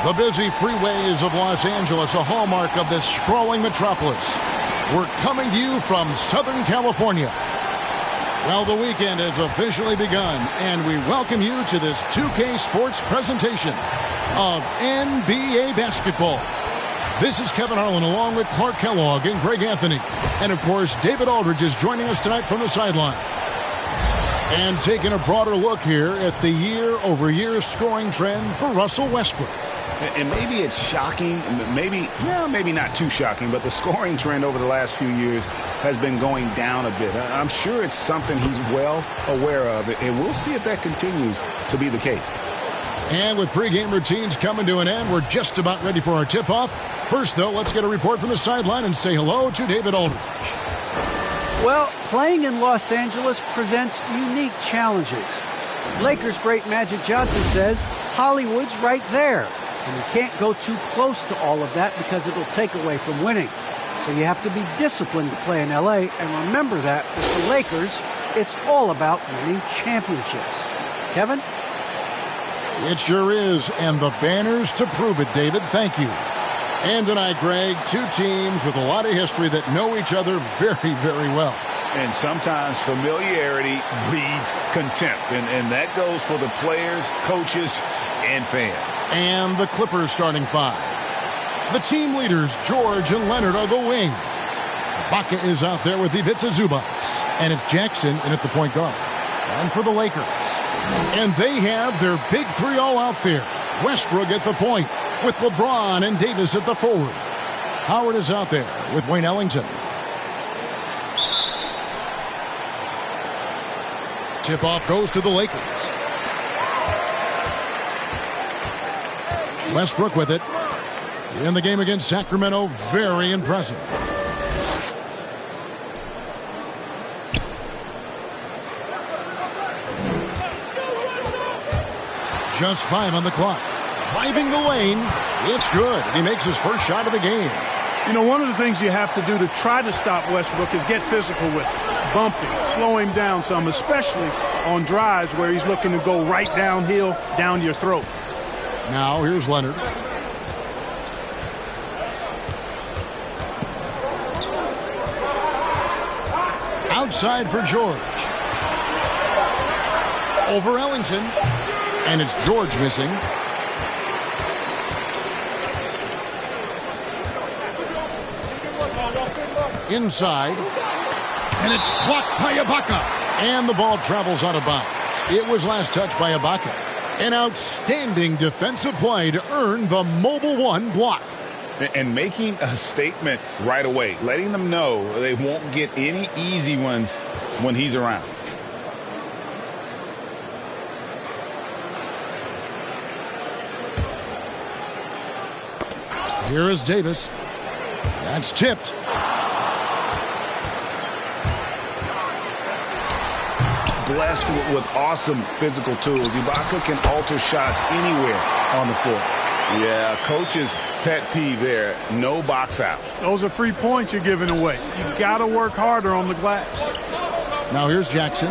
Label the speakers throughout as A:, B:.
A: The busy freeways of Los Angeles, a hallmark of this sprawling metropolis. We're coming to you from Southern California. Well, the weekend has officially begun, and we welcome you to this 2K Sports presentation of NBA basketball. This is Kevin Harlan along with Clark Kellogg and Greg Anthony. And, of course, David Aldridge is joining us tonight from the sideline. And taking a broader look here at the year-over-year scoring trend for Russell Westbrook.
B: And maybe it's shocking, maybe not too shocking, but the scoring trend over the last few years has been going down a bit. I'm sure it's something he's well aware of, and we'll see if that continues to be the case.
A: And with pregame routines coming to an end, we're just about ready for our tip-off. First, though, let's get a report from the sideline and say hello to David Aldridge.
C: Well, playing in Los Angeles presents unique challenges. Lakers great Magic Johnson says Hollywood's right there. And you can't go too close to all of that because it'll take away from winning. So you have to be disciplined to play in L.A. And remember that with the Lakers, it's all about winning championships. Kevin?
A: It sure is, and the banners to prove it, David. Thank you. And tonight, Greg, two teams with a lot of history that know each other very, very well.
B: And sometimes familiarity breeds contempt, and that goes for the players, coaches, and fans.
A: And the Clippers starting five. The team leaders, George and Leonard, are the wing. Ibaka is out there with Ivica Zubac. And it's Jackson in at the point guard. And for the Lakers. And they have their big three all out there. Westbrook at the point with LeBron and Davis at the forward. Howard is out there with Wayne Ellington. Tip-off goes to the Lakers. Westbrook with it. In the game against Sacramento, very impressive. Just 5 on the clock. Driving the lane. It's good. He makes his first shot of the game.
D: You know, one of the things you have to do to try to stop Westbrook is get physical with him. Bump him, slow him down some, especially on drives where he's looking to go right downhill, down your throat.
A: Now here's Leonard. Outside for George. Over Ellington. And it's George missing. Inside. And it's blocked by Ibaka. And the ball travels out of bounds. It was last touched by Ibaka. An outstanding defensive play to earn the Mobile One block.
B: And making a statement right away, letting them know they won't get any easy ones when he's around.
A: Here is Davis. That's tipped.
B: Blessed with awesome physical tools. Ibaka can alter shots anywhere on the floor. Yeah, coach's pet peeve there. No box out.
D: Those are free points you're giving away. You got to work harder on the glass.
A: Now here's Jackson.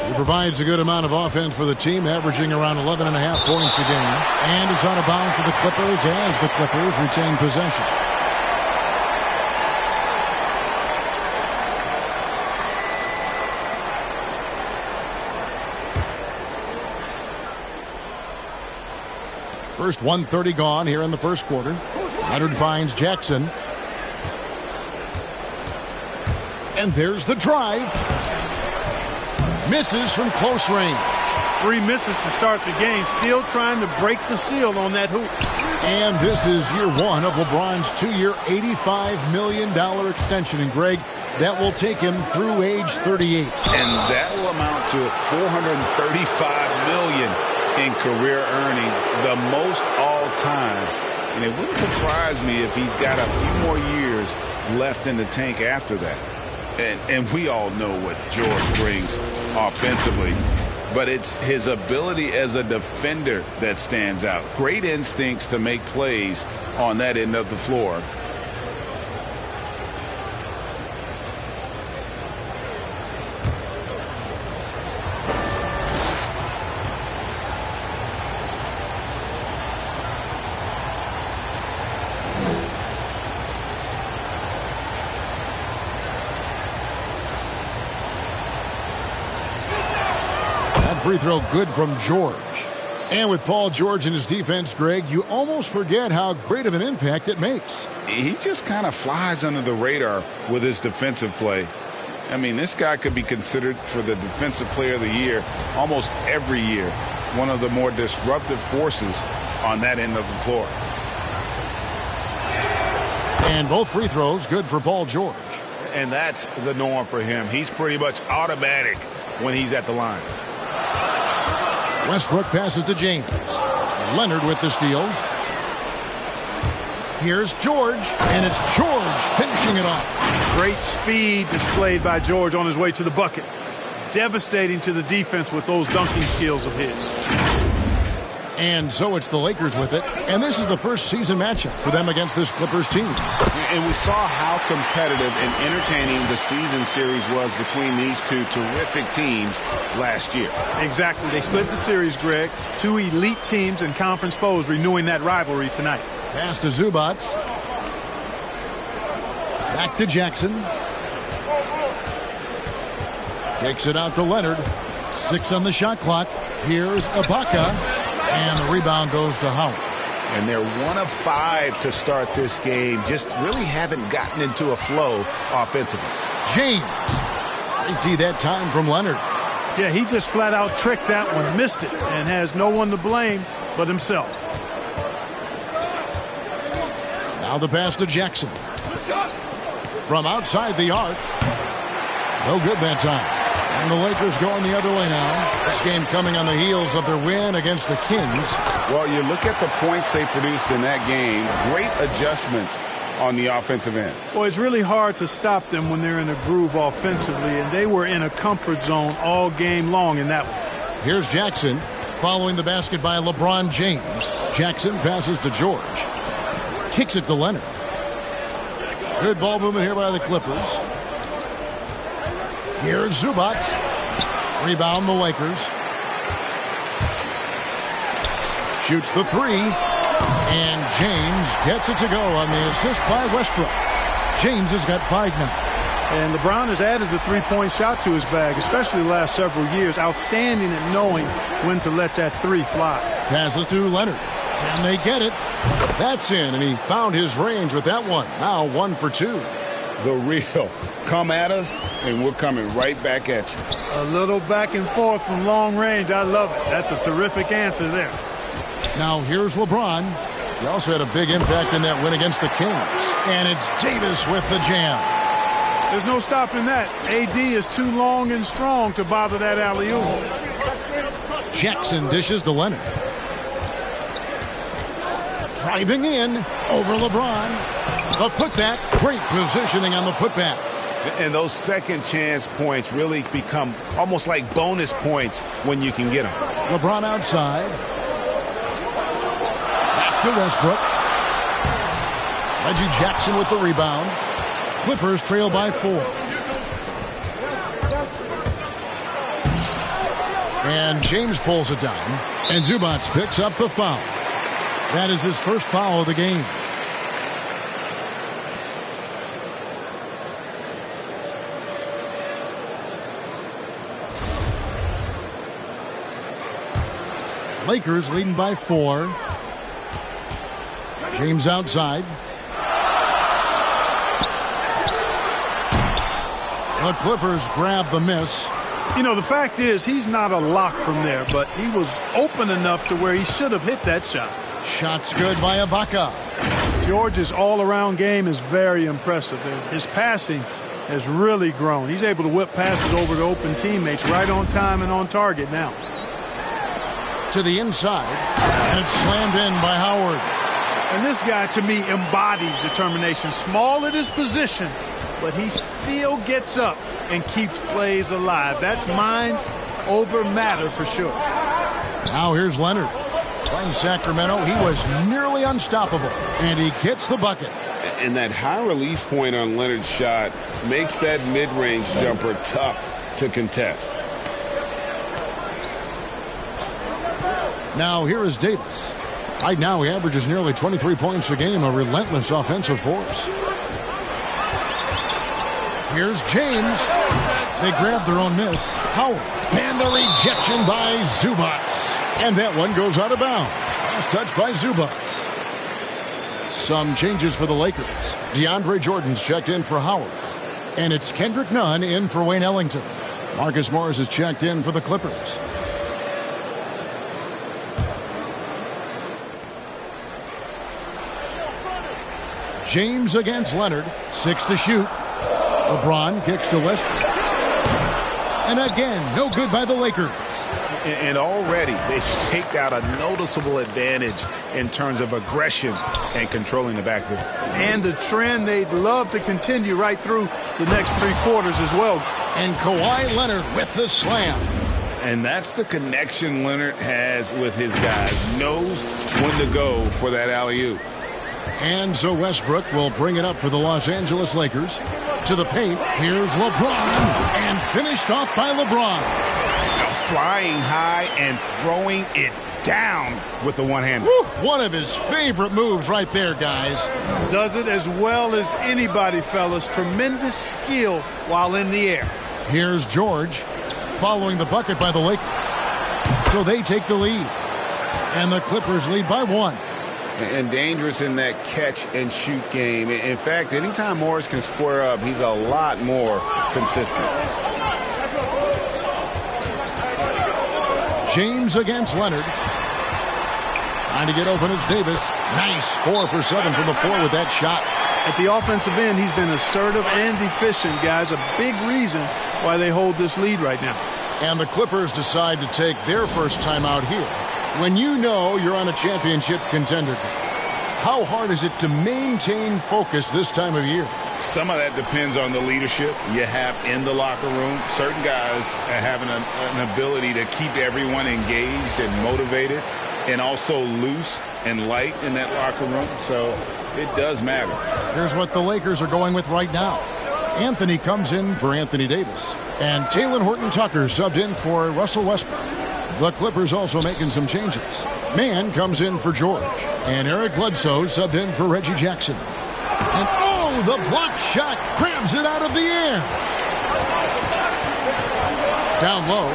A: He provides a good amount of offense for the team, averaging around 11.5 points a game. And is out of bounds to the Clippers as the Clippers retain possession. First 1:30 gone here in the first quarter. Leonard finds Jackson. And there's the drive. Misses from close range.
D: 3 misses to start the game. Still trying to break the seal on that hoop.
A: And this is year one of LeBron's 2-year, $85 million extension. And Greg, that will take him through age 38.
B: And that will amount to $435 million in career earnings, the most all time. And it wouldn't surprise me if he's got a few more years left in the tank after that. And we all know what George brings offensively, but it's his ability as a defender that stands out. Great instincts to make plays on that end of the floor.
A: free throw good from George. And with Paul George in his defense, Greg, you almost forget how great of an impact it makes.
B: He just kind of flies under the radar with his defensive play. I mean, this guy could be considered for the Defensive Player of the Year almost every year. One of the more disruptive forces on that end of the floor.
A: And both free throws good for Paul George.
B: And that's the norm for him. He's pretty much automatic when he's at the line.
A: Westbrook passes to James. Leonard with the steal. Here's George, and it's George finishing it off.
D: Great speed displayed by George on his way to the bucket. Devastating to the defense with those dunking skills of his.
A: And so it's the Lakers with it, and this is the first season matchup for them against this Clippers team.
B: And we saw how competitive and entertaining the season series was between these two terrific teams last year.
D: Exactly. They split the series, Greg. Two elite teams and conference foes renewing that rivalry tonight.
A: Pass to Zubac. Back to Jackson. Takes it out to Leonard. 6 on the shot clock. Here's Ibaka. And the rebound goes to Howard.
B: And they're 1 of 5 to start this game. Just really haven't gotten into a flow offensively.
A: James. Great D that time from Leonard.
D: Yeah, he just flat out tricked that one, missed it, and has no one to blame but himself.
A: Now the pass to Jackson. From outside the arc. No good that time. And the Lakers going the other way now. This game coming on the heels of their win against the Kings.
B: Well, you look at the points they produced in that game. Great adjustments on the offensive end.
D: Well, it's really hard to stop them when they're in a groove offensively, and they were in a comfort zone all game long in that one.
A: Here's Jackson following the basket by LeBron James. Jackson passes to George. Kicks it to Leonard. Good ball movement here by the Clippers. Here's Zubac. Rebound the Lakers. Shoots the 3. And James gets it to go on the assist by Westbrook. James has got 5 now.
D: And LeBron has added the three-point shot to his bag, especially the last several years. Outstanding at knowing when to let that 3 fly.
A: Passes to Leonard. Can they get it? That's in, and he found his range with that one. Now 1 for 2.
B: The real come at us, and we're coming right back at you.
D: A little back and forth from long range. I love it. That's a terrific answer there.
A: Now here's LeBron. He also had a big impact in that win against the Kings. And it's Davis with the jam.
D: There's no stopping that. AD is too long and strong to bother that alley-oop.
A: Jackson dishes to Leonard. Driving in over LeBron. A putback. Great positioning on the putback.
B: And those second chance points really become almost like bonus points when you can get them.
A: LeBron outside. Back to Westbrook. Reggie Jackson with the rebound. Clippers trail by 4. And James pulls it down. And Zubac picks up the foul. That is his first foul of the game. Lakers leading by 4. James outside. The Clippers grab the miss.
D: You know, the fact is he's not a lock from there, but he was open enough to where he should have hit that shot.
A: Shot's good by Ibaka.
D: George's all-around game is very impressive. His passing has really grown. He's able to whip passes over to open teammates right on time and on target now.
A: To the inside, and it's slammed in by Howard.
D: And this guy, to me, embodies determination. Small at his position, but he still gets up and keeps plays alive. That's mind over matter for sure.
A: Now here's Leonard. Playing Sacramento, he was nearly unstoppable, and he gets the bucket.
B: And that high release point on Leonard's shot makes that mid-range jumper tough to contest.
A: Now here is Davis. Right now he averages nearly 23 points a game, a relentless offensive force. Here's James. They grab their own miss. Howard. And the rejection by Zubac. And that one goes out of bounds. Last touch by Zubac. Some changes for the Lakers. DeAndre Jordan's checked in for Howard. And it's Kendrick Nunn in for Wayne Ellington. Marcus Morris is checked in for the Clippers. James against Leonard. 6 to shoot. LeBron kicks to Westbrook. And again, no good by the Lakers.
B: And already they've staked out a noticeable advantage in terms of aggression and controlling the backcourt.
D: And the trend they'd love to continue right through the next 3 quarters as well.
A: And Kawhi Leonard with the slam.
B: And that's the connection Leonard has with his guys. Knows when to go for that alley-oop.
A: And so Westbrook will bring it up for the Los Angeles Lakers. To the paint, here's LeBron. And finished off by LeBron.
B: Flying high and throwing it down with the one-hander.
A: One of his favorite moves right there, guys.
D: Does it as well as anybody, fellas. Tremendous skill while in the air.
A: Here's George following the bucket by the Lakers. So they take the lead. And the Clippers lead by 1.
B: And dangerous in that catch-and-shoot game. In fact, anytime Morris can square up, he's a lot more consistent.
A: James against Leonard. Trying to get open is Davis. Nice 4 for 7 from the floor with that shot.
D: At the offensive end, he's been assertive and efficient, guys. A big reason why they hold this lead right now.
A: And the Clippers decide to take their first time out here. When you know you're on a championship contender, how hard is it to maintain focus this time of year?
B: Some of that depends on the leadership you have in the locker room. Certain guys have an ability to keep everyone engaged and motivated and also loose and light in that locker room. So it does matter.
A: Here's what the Lakers are going with right now. Anthony comes in for Anthony Davis. And Talen Horton-Tucker subbed in for Russell Westbrook. The Clippers also making some changes. Mann comes in for George. And Eric Bledsoe subbed in for Reggie Jackson. And oh, the block shot crabs it out of the air. Down low.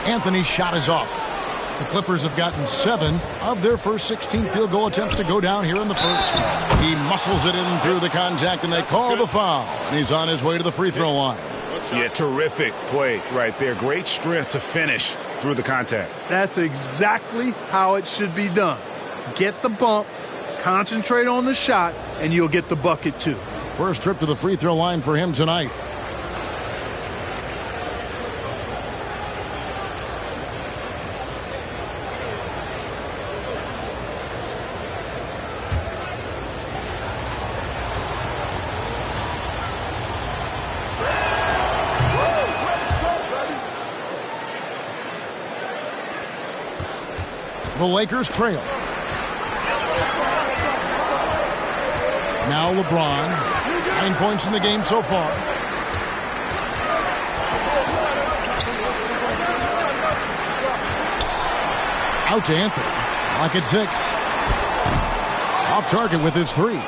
A: Anthony's shot is off. The Clippers have gotten 7 of their first 16 field goal attempts to go down here in the first. He muscles it in through the contact, and they call the foul. And he's on his way to the free throw line.
B: Yeah, terrific play right there. Great strength to finish through the contact.
D: That's exactly how it should be done. Get the bump, concentrate on the shot, and you'll get the bucket too.
A: First trip to the free throw line for him tonight. The Lakers trail. Now LeBron. 9 points in the game so far. Out to Anthony. Lock at 6. Off target with his 3.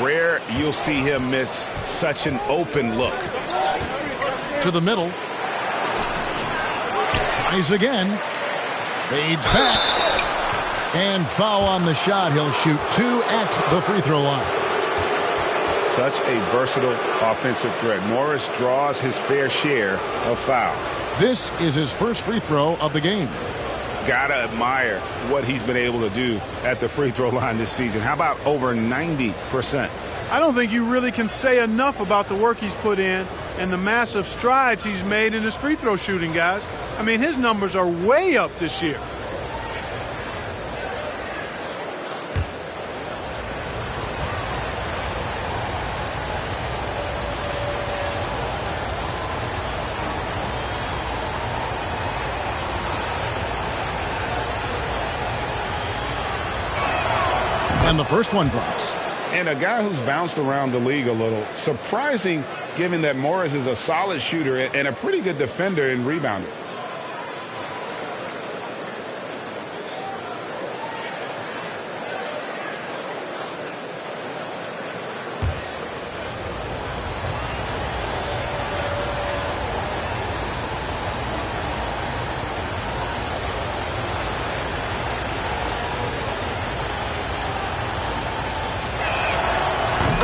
B: Rare you'll see him miss such an open look.
A: To the middle. Tries again. Fades back. And foul on the shot. He'll shoot 2 at the free throw line.
B: Such a versatile offensive threat. Morris draws his fair share of fouls.
A: This is his first free throw of the game.
B: Gotta admire what he's been able to do at the free throw line this season. How about over 90%?
D: I don't think you really can say enough about the work he's put in and the massive strides he's made in his free throw shooting, guys. I mean, his numbers are way up this year.
A: And the first one drops.
B: And a guy who's bounced around the league a little. Surprising, given that Morris is a solid shooter and a pretty good defender and rebounder.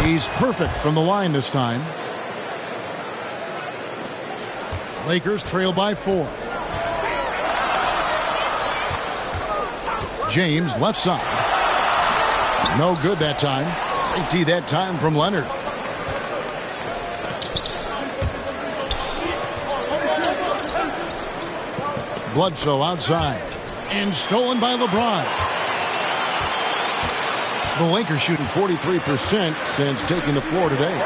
A: He's perfect from the line this time. Lakers trail by 4. James left side. No good that time. Safety that time from Leonard. Bledsoe outside. And stolen by LeBron. The Lakers shooting 43% since taking the floor today.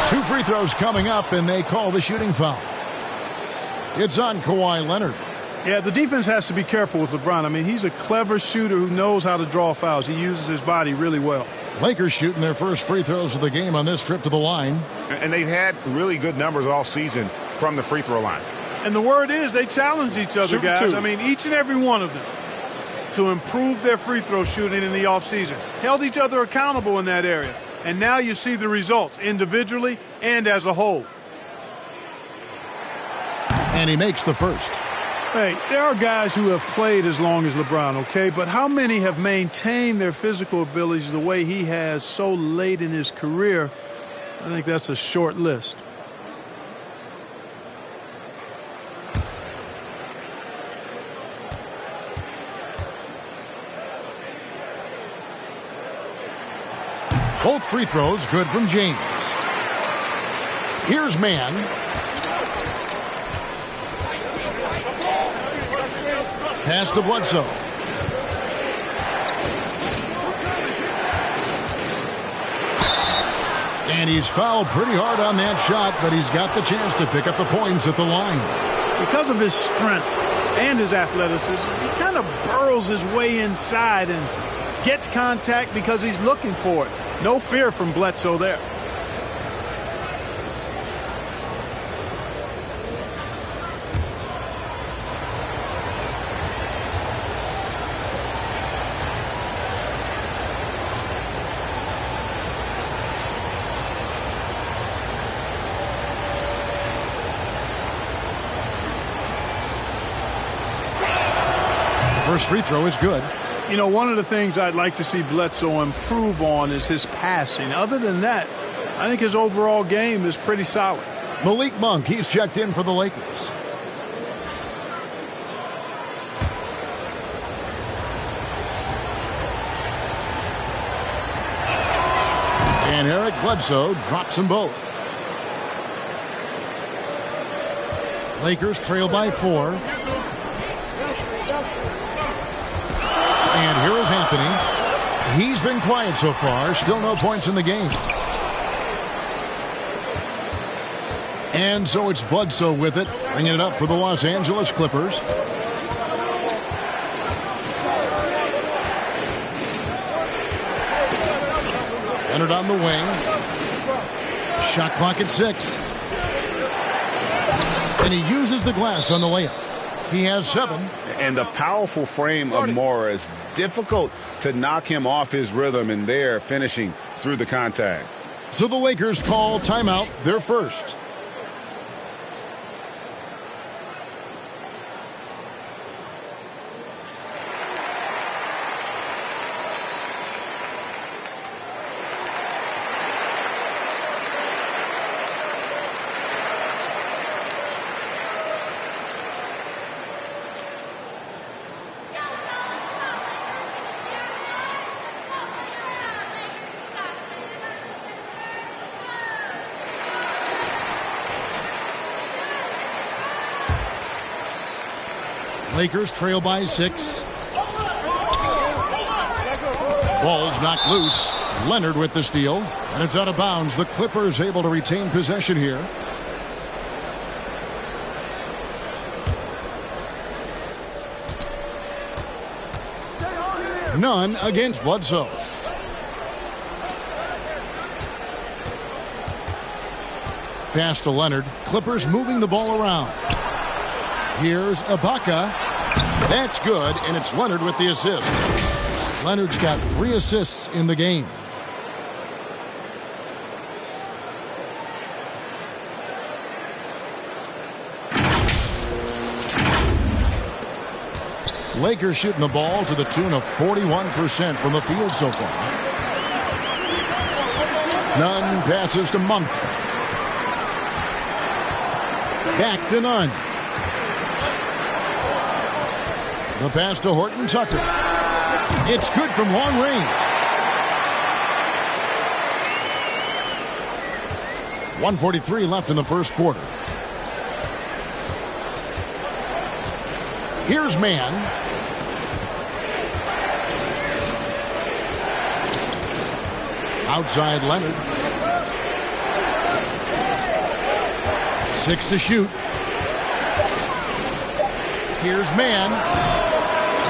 A: Two free throws coming up, and they call the shooting foul. It's on Kawhi Leonard.
D: Yeah, the defense has to be careful with LeBron. I mean, he's a clever shooter who knows how to draw fouls. He uses his body really well.
A: Lakers shooting their first free throws of the game on this trip to the line.
E: And they've had really good numbers all season from the free throw line.
D: And the word is they challenge each other, guys. I mean, each and every one of them to improve their free throw shooting in the offseason. Held each other accountable in that area. And now you see the results individually and as a whole.
A: And he makes the first.
D: Hey, there are guys who have played as long as LeBron, okay? But how many have maintained their physical abilities the way he has so late in his career? I think that's a short list.
A: Both free throws good from James. Here's Mann. Pass to Bledsoe. And he's fouled pretty hard on that shot, but he's got the chance to pick up the points at the line.
D: Because of his strength and his athleticism, he kind of burrows his way inside and gets contact because he's looking for it. No fear from Bledsoe there.
A: First free throw is good.
D: You know, one of the things I'd like to see Bledsoe improve on is his passing. Other than that, I think his overall game is pretty solid.
A: Malik Monk, he's checked in for the Lakers. And Eric Bledsoe drops them both. Lakers trail by 4. And here is Anthony. He's been quiet so far. Still no points in the game. And so it's Bledsoe with it, bringing it up for the Los Angeles Clippers. Leonard on the wing. Shot clock at 6. And he uses the glass on the layup. He has 7.
B: And the powerful frame of Morris, difficult to knock him off his rhythm, and there finishing through the contact.
A: So the Lakers call timeout, their first. Lakers trail by 6. Ball's knocked loose. Leonard with the steal. And it's out of bounds. The Clippers able to retain possession here. None against Bledsoe. Pass to Leonard. Clippers moving the ball around. Here's Ibaka. That's good, and it's Leonard with the assist. Leonard's got 3 assists in the game. Lakers shooting the ball to the tune of 41% from the field so far. Nunn passes to Monk. Back to Nunn. The pass to Horton Tucker. It's good from long range. 1:43 left in the first quarter. Here's Mann. Outside Leonard. 6 to shoot. Here's Mann.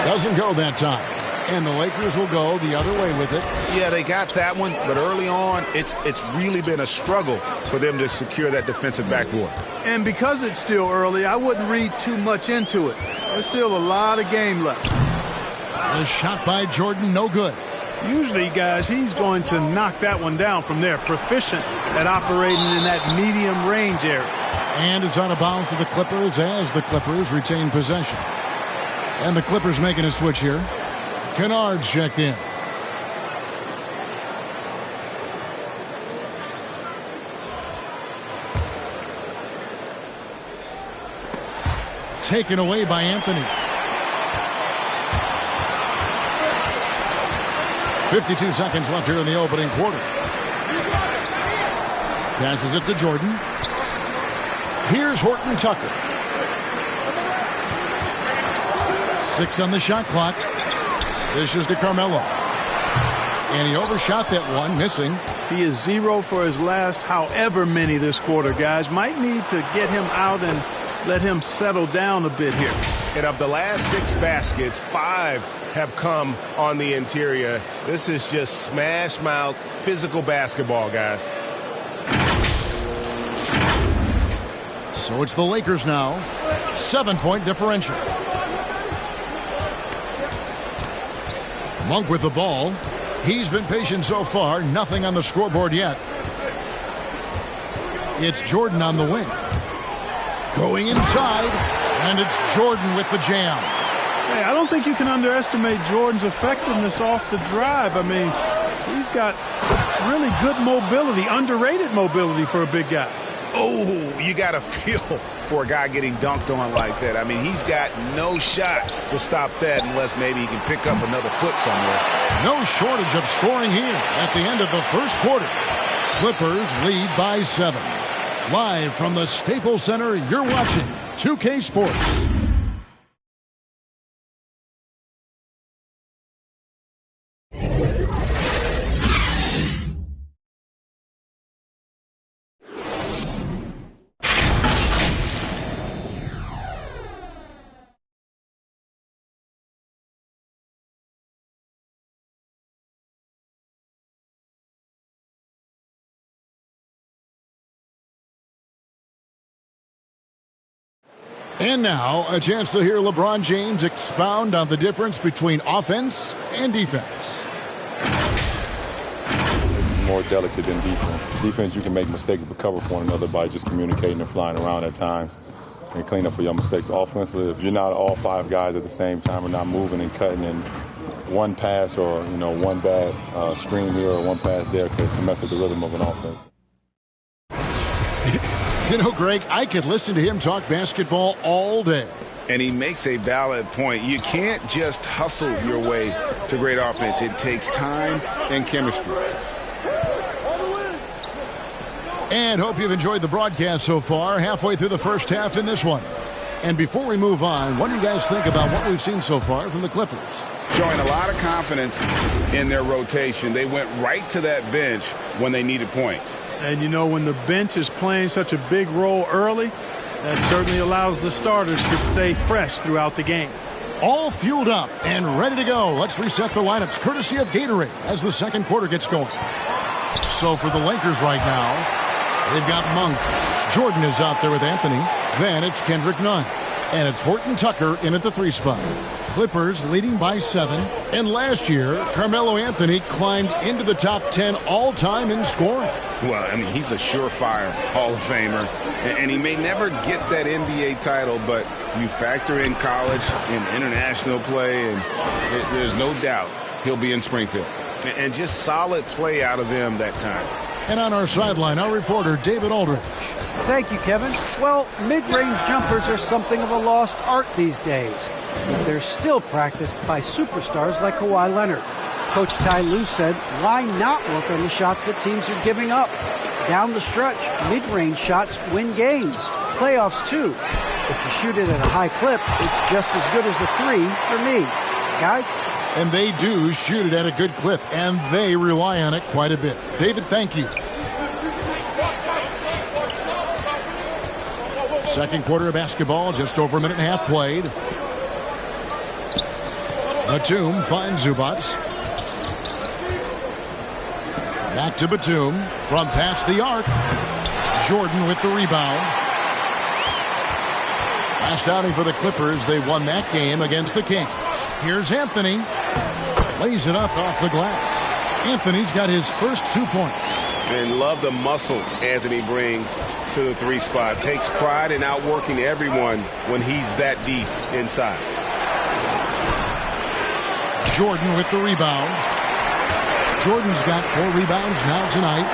A: Doesn't go that time. And the Lakers will go the other way with it.
B: Yeah, they got that one, but early on, it's really been a struggle for them to secure that defensive backboard.
D: And because it's still early, I wouldn't read too much into it. There's still a lot of game left.
A: The shot by Jordan, no good.
D: Usually, guys, he's going to knock that one down from there. Proficient at operating in that medium range area.
A: And is out of bounds to the Clippers as the Clippers retain possession. And the Clippers making a switch here. Kennard's checked in. Taken away by Anthony. 52 seconds left here in the opening quarter. Passes it to Jordan. Here's Horton Tucker. 6 on the shot clock. This is to Carmelo. And he overshot that one, missing.
D: He is 0 for his last however many this quarter, guys. Might need to get him out and let him settle down a bit here.
E: And of the last 6 baskets, 5 have come on the interior. This is just smash mouth physical basketball, guys.
A: So it's the Lakers now. 7-point differential. Monk with the ball. He's been patient so far. Nothing on the scoreboard yet. It's Jordan on the wing. Going inside. And it's Jordan with the jam.
D: Hey, I don't think you can underestimate Jordan's effectiveness off the drive. I mean, he's got really good mobility, underrated mobility for a big guy.
B: Oh, you got to feel for a guy getting dunked on like that. I mean, he's got no shot to stop that unless maybe he can pick up another foot somewhere.
A: No shortage of scoring here at the end of the first quarter. Clippers lead by 7. Live from the Staples Center, you're watching 2K Sports. And now, a chance to hear LeBron James expound on the difference between offense and defense.
F: It's more delicate than defense. Defense, you can make mistakes but cover for one another by just communicating and flying around at times and clean up for your mistakes. Offensively, if you're not all 5 guys at the same time and not moving and cutting, and one pass or one bad screen here or one pass there can mess up the rhythm of an offense.
A: You know, Greg, I could listen to him talk basketball all day.
B: And he makes a valid point. You can't just hustle your way to great offense. It takes time and chemistry.
A: And hope you've enjoyed the broadcast so far, halfway through the first half in this one. And before we move on, what do you guys think about what we've seen so far from the Clippers?
B: Showing a lot of confidence in their rotation. They went right to that bench when they needed points.
D: And, you know, when the bench is playing such a big role early, that certainly allows the starters to stay fresh throughout the game.
A: All fueled up and ready to go. Let's reset the lineups courtesy of Gatorade as the second quarter gets going. So for the Lakers right now, they've got Monk. Jordan is out there with Anthony. Then it's Kendrick Nunn. And it's Horton Tucker in at the 3 spot. Clippers leading by 7. And last year, Carmelo Anthony climbed into the top 10 all-time in scoring.
B: Well, I mean, he's a surefire Hall of Famer. And he may never get that NBA title, but you factor in college and international play, and there's no doubt he'll be in Springfield. And just solid play out of them that time.
A: And on our sideline, our reporter, David Aldridge.
C: Thank you, Kevin. Well, mid-range jumpers are something of a lost art these days, but they're still practiced by superstars like Kawhi Leonard. Coach Ty Lue said, why not work on the shots that teams are giving up? Down the stretch, mid-range shots win games. Playoffs, too. If you shoot it at a high clip, it's just as good as a 3 for me. Guys?
A: And they do shoot it at a good clip, and they rely on it quite a bit. David, thank you. Second quarter of basketball, just over a minute and a half played. Batum finds Zubats. Back to Batum from past the arc. Jordan with the rebound. Last outing for the Clippers, they won that game against the Kings. Here's Anthony. Lays it up off the glass. Anthony's got his first 2 points.
E: And love the muscle Anthony brings to the 3 spot. Takes pride in outworking everyone when he's that deep inside.
A: Jordan with the rebound. Jordan's got 4 rebounds now tonight.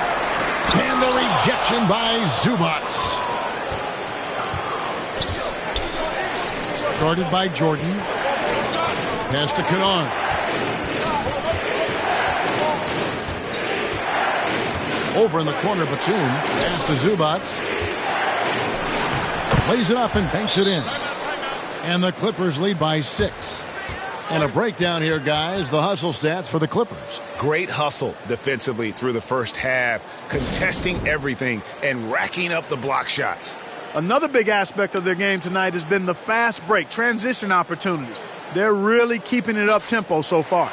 A: And the rejection by Zubats. Guarded by Jordan. Pass to Kennard. Over in the corner, Batum. Pass to Zubats. Lays it up and banks it in. And the Clippers lead by 6. And a breakdown here, guys. The hustle stats for the Clippers.
B: Great hustle defensively through the first half, contesting everything and racking up the block shots.
D: Another big aspect of their game tonight has been the fast break, transition opportunities. They're really keeping it up-tempo so far.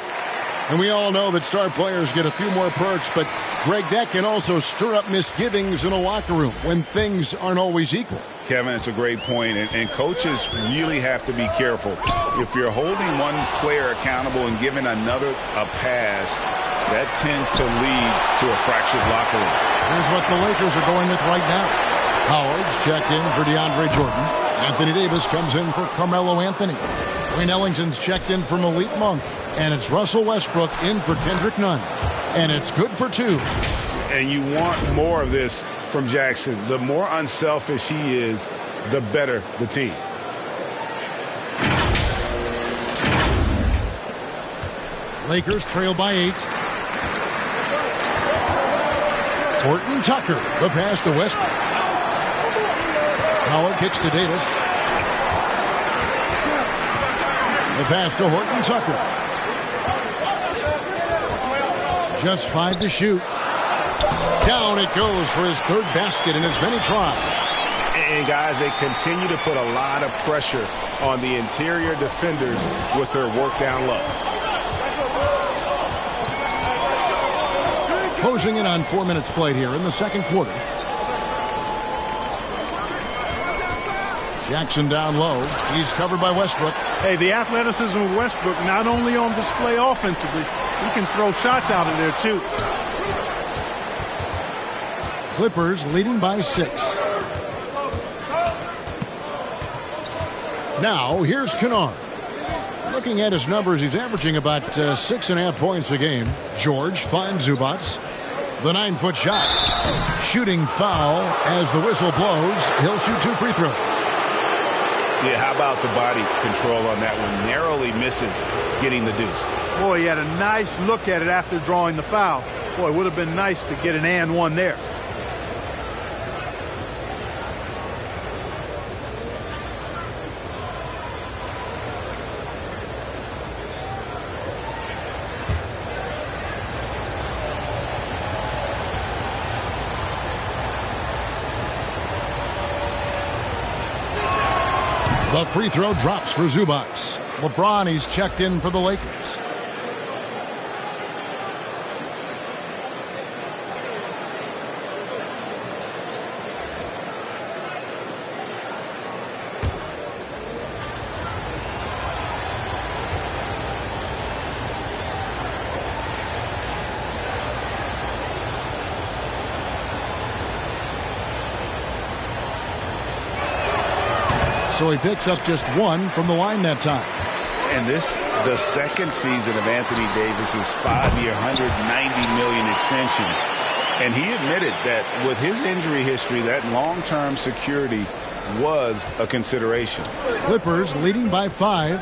A: And we all know that star players get a few more perks, but, Greg, that can also stir up misgivings in a locker room when things aren't always equal.
B: Kevin, it's a great point, and coaches really have to be careful. If you're holding one player accountable and giving another a pass, that tends to lead to a fractured locker room.
A: Here's what the Lakers are going with right now. Howard's checked in for DeAndre Jordan. Anthony Davis comes in for Carmelo Anthony. Wayne Ellington's checked in for Malik Monk. And it's Russell Westbrook in for Kendrick Nunn. And it's good for 2.
E: And you want more of this from Jackson. The more unselfish he is, the better the team.
A: Lakers trail by 8. Horton Tucker, the pass to Westbrook. Howard kicks to Davis. The pass to Horton Tucker. Just 5 to shoot. Down it goes for his 3rd basket in as many tries.
E: And, guys, they continue to put a lot of pressure on the interior defenders with their work down low.
A: Closing in on 4 minutes played here in the second quarter. Jackson down low. He's covered by Westbrook.
D: Hey, the athleticism of Westbrook not only on display offensively, he can throw shots out of there, too.
A: Clippers leading by 6. Now, here's Kennard. Looking at his numbers, he's averaging about 6.5 points a game. George finds Zubats. The 9-foot shot. Shooting foul as the whistle blows. He'll shoot 2 free throws.
B: Yeah, how about the body control on that one? Narrowly misses getting the deuce.
D: Boy, he had a nice look at it after drawing the foul. Boy, it would have been nice to get an and one there.
A: The free throw drops for Zubats. LeBron, he's checked in for the Lakers. So he picks up just 1 from the line that time.
B: And this, the second season of Anthony Davis's 5-year, $190 million extension. And he admitted that with his injury history, that long-term security was a consideration.
A: Clippers leading by 5.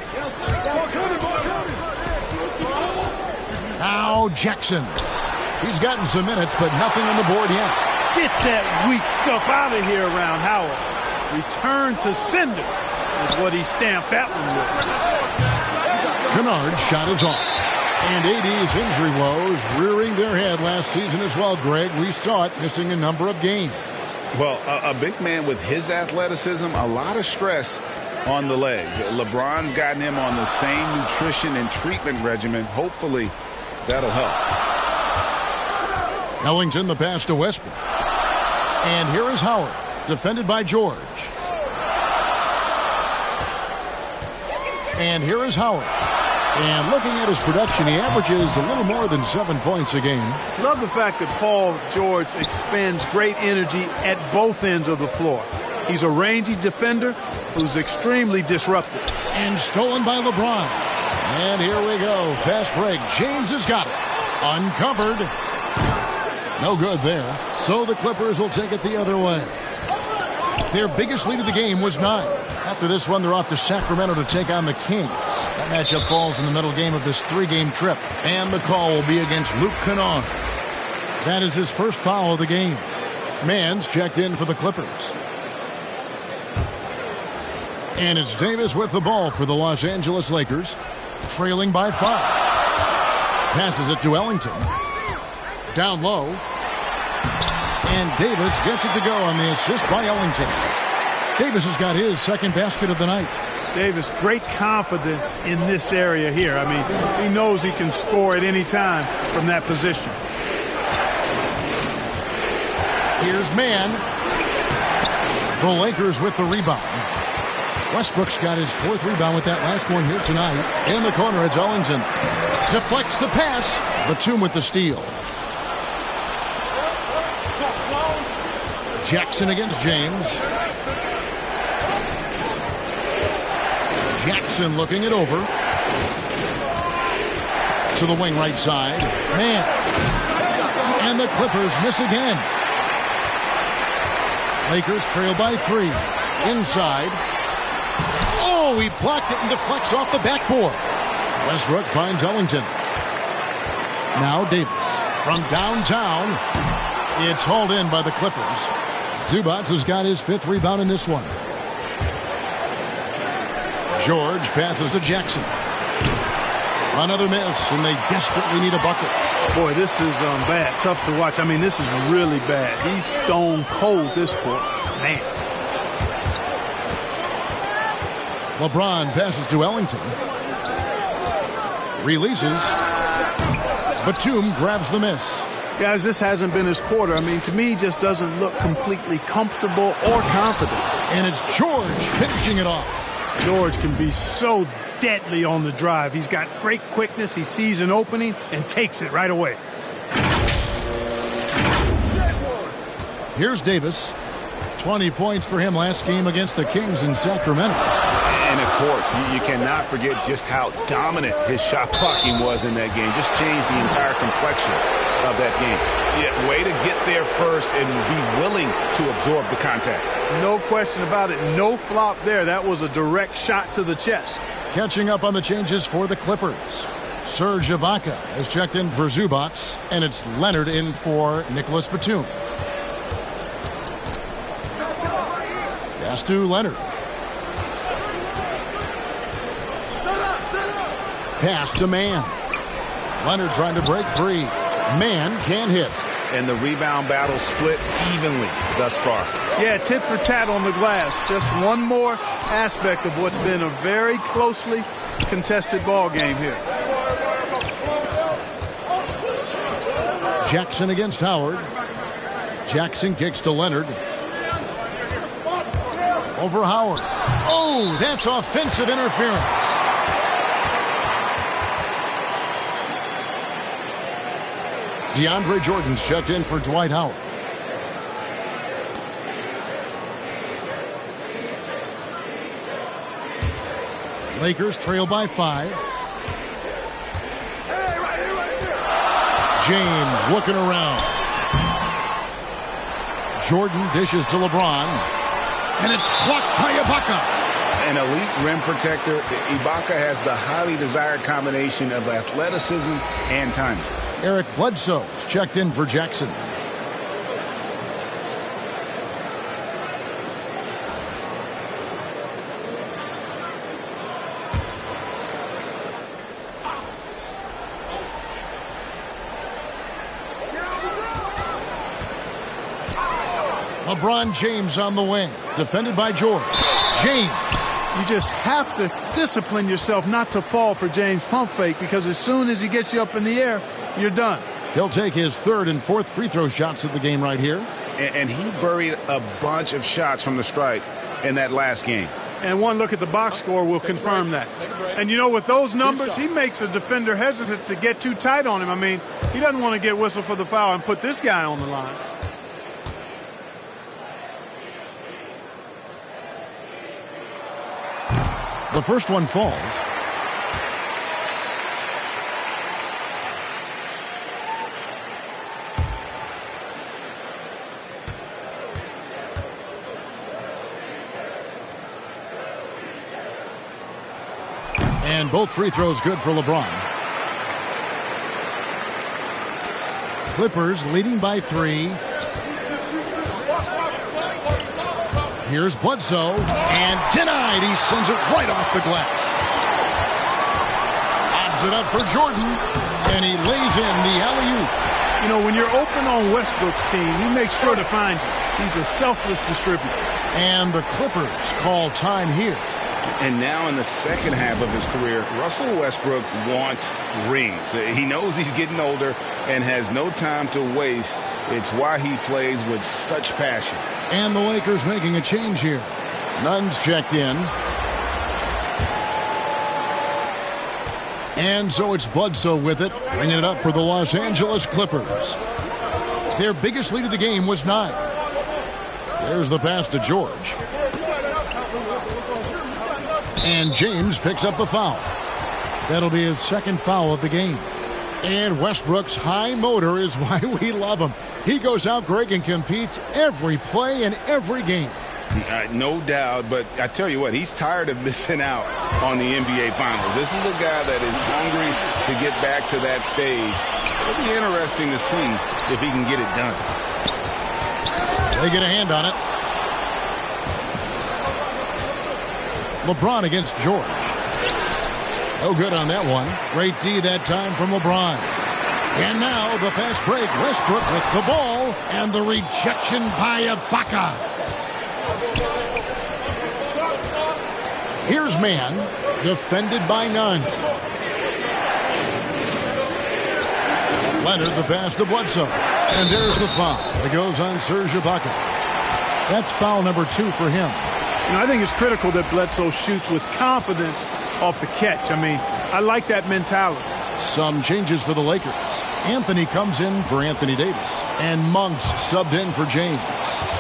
A: Now Jackson. He's gotten some minutes, but nothing on the board yet.
D: Get that weak stuff out of here around Howard. Return to sender is what he stamped that one with.
A: Kennard's shot is off. And AD's injury woes rearing their head last season as well, Greg. We saw it missing a number of games.
B: Well, a big man with his athleticism, a lot of stress on the legs. LeBron's gotten him on the same nutrition and treatment regimen. Hopefully, that'll help.
A: Ellington the pass to Westbrook. And here is Howard, defended by George. And here is Howard. And looking at his production, he averages a little more than 7 points a game.
D: Love the fact that Paul George expends great energy at both ends of the floor. He's a rangy defender who's extremely disruptive.
A: And stolen by LeBron. And here we go. Fast break. James has got it. Uncovered. No good there. So the Clippers will take it the other way. Their biggest lead of the game was 9. After this one, they're off to Sacramento to take on the Kings. That matchup falls in the middle game of this 3-game trip. And the call will be against Luke Kennard. That is his first foul of the game. Mann's checked in for the Clippers. And it's Davis with the ball for the Los Angeles Lakers, trailing by 5. Passes it to Ellington. Down low. And Davis gets it to go on the assist by Ellington. Davis has got his second basket of the night.
D: Davis, great confidence in this area here. I mean, he knows he can score at any time from that position.
A: Here's Mann. The Lakers with the rebound. Westbrook's got his 4th rebound with that last one here tonight. In the corner, it's Ellington. Deflects the pass. Batum with the steal. Jackson against James. Jackson looking it over. To the wing right side. Man. And the Clippers miss again. Lakers trail by 3. Inside. Oh, he blocked it and deflects off the backboard. Westbrook finds Ellington. Now Davis from downtown. It's hauled in by the Clippers. Zubac has got his 5th rebound in this one. George passes to Jackson. Another miss, and they desperately need a bucket.
D: Boy, this is bad. Tough to watch. I mean, this is really bad. He's stone cold this quarter. Man.
A: LeBron passes to Ellington. Releases. Batum grabs the miss.
D: Guys, this hasn't been his quarter. I mean, to me, he just doesn't look completely comfortable or confident.
A: And it's George finishing it off.
D: George can be so deadly on the drive. He's got great quickness. He sees an opening and takes it right away.
A: Here's Davis. 20 points for him last game against the Kings in Sacramento.
B: And, of course, you cannot forget just how dominant his shot blocking was in that game. Just changed the entire complexion of that game. Yeah, way to get there first and be willing to absorb the contact.
D: No question about it. No flop there. That was a direct shot to the chest.
A: Catching up on the changes for the Clippers. Serge Ibaka has checked in for Zubac, and it's Leonard in for Nicholas Batum. Pass to Leonard. Pass to Mann. Leonard trying to break free. Mann can't hit.
B: And the rebound battle split evenly thus far.
D: Yeah, tit for tat on the glass. Just one more aspect of what's been a very closely contested ball game here.
A: Jackson against Howard. Jackson kicks to Leonard. Over Howard. Oh, that's offensive interference. DeAndre Jordan's checked in for Dwight Howard. Lakers trail by 5. James looking around. Jordan dishes to LeBron. And it's blocked by Ibaka.
B: An elite rim protector, Ibaka has the highly desired combination of athleticism and timing.
A: Eric Bledsoe is checked in for Jackson. LeBron James on the wing, defended by George. James.
D: You just have to discipline yourself not to fall for James' pump fake, because as soon as he gets you up in the air, you're done.
A: He'll take his 3rd and 4th free throw shots of the game right here.
B: And he buried a bunch of shots from the stripe in that last game.
D: And one look at the box score will confirm that. And you know, with those numbers, he makes a defender hesitant to get too tight on him. I mean, he doesn't want to get whistled for the foul and put this guy on the line.
A: The first one falls. And both free throws good for LeBron. Clippers leading by 3. Here's Bledsoe, and denied. He sends it right off the glass. Lobs it up for Jordan, and he lays in the alley-oop.
D: You know, when you're open on Westbrook's team, he makes sure to find you. He's a selfless distributor.
A: And the Clippers call time here.
B: And now in the second half of his career, Russell Westbrook wants rings. He knows he's getting older and has no time to waste. It's why he plays with such passion.
A: And the Lakers making a change here. Nunn's checked in. And so it's Bledsoe with it, bringing it up for the Los Angeles Clippers. Their biggest lead of the game was 9. There's the pass to George. And James picks up the foul. That'll be his 2nd foul of the game. And Westbrook's high motor is why we love him. He goes out, Greg, and competes every play in every game.
B: No doubt, but I tell you what, he's tired of missing out on the NBA Finals. This is a guy that is hungry to get back to that stage. It'll be interesting to see if he can get it done.
A: They get a hand on it. LeBron against George. No good on that one. Great D that time from LeBron. And now the fast break. Westbrook with the ball and the rejection by Ibaka. Here's man, defended by Nunn. Leonard the pass to Bledsoe. And there's the foul. It goes on Serge Ibaka. That's foul number 2 for him.
D: You know, I think it's critical that Bledsoe shoots with confidence off the catch. I mean, I like that mentality.
A: Some changes for the Lakers. Anthony comes in for Anthony Davis. And Monk's subbed in for James.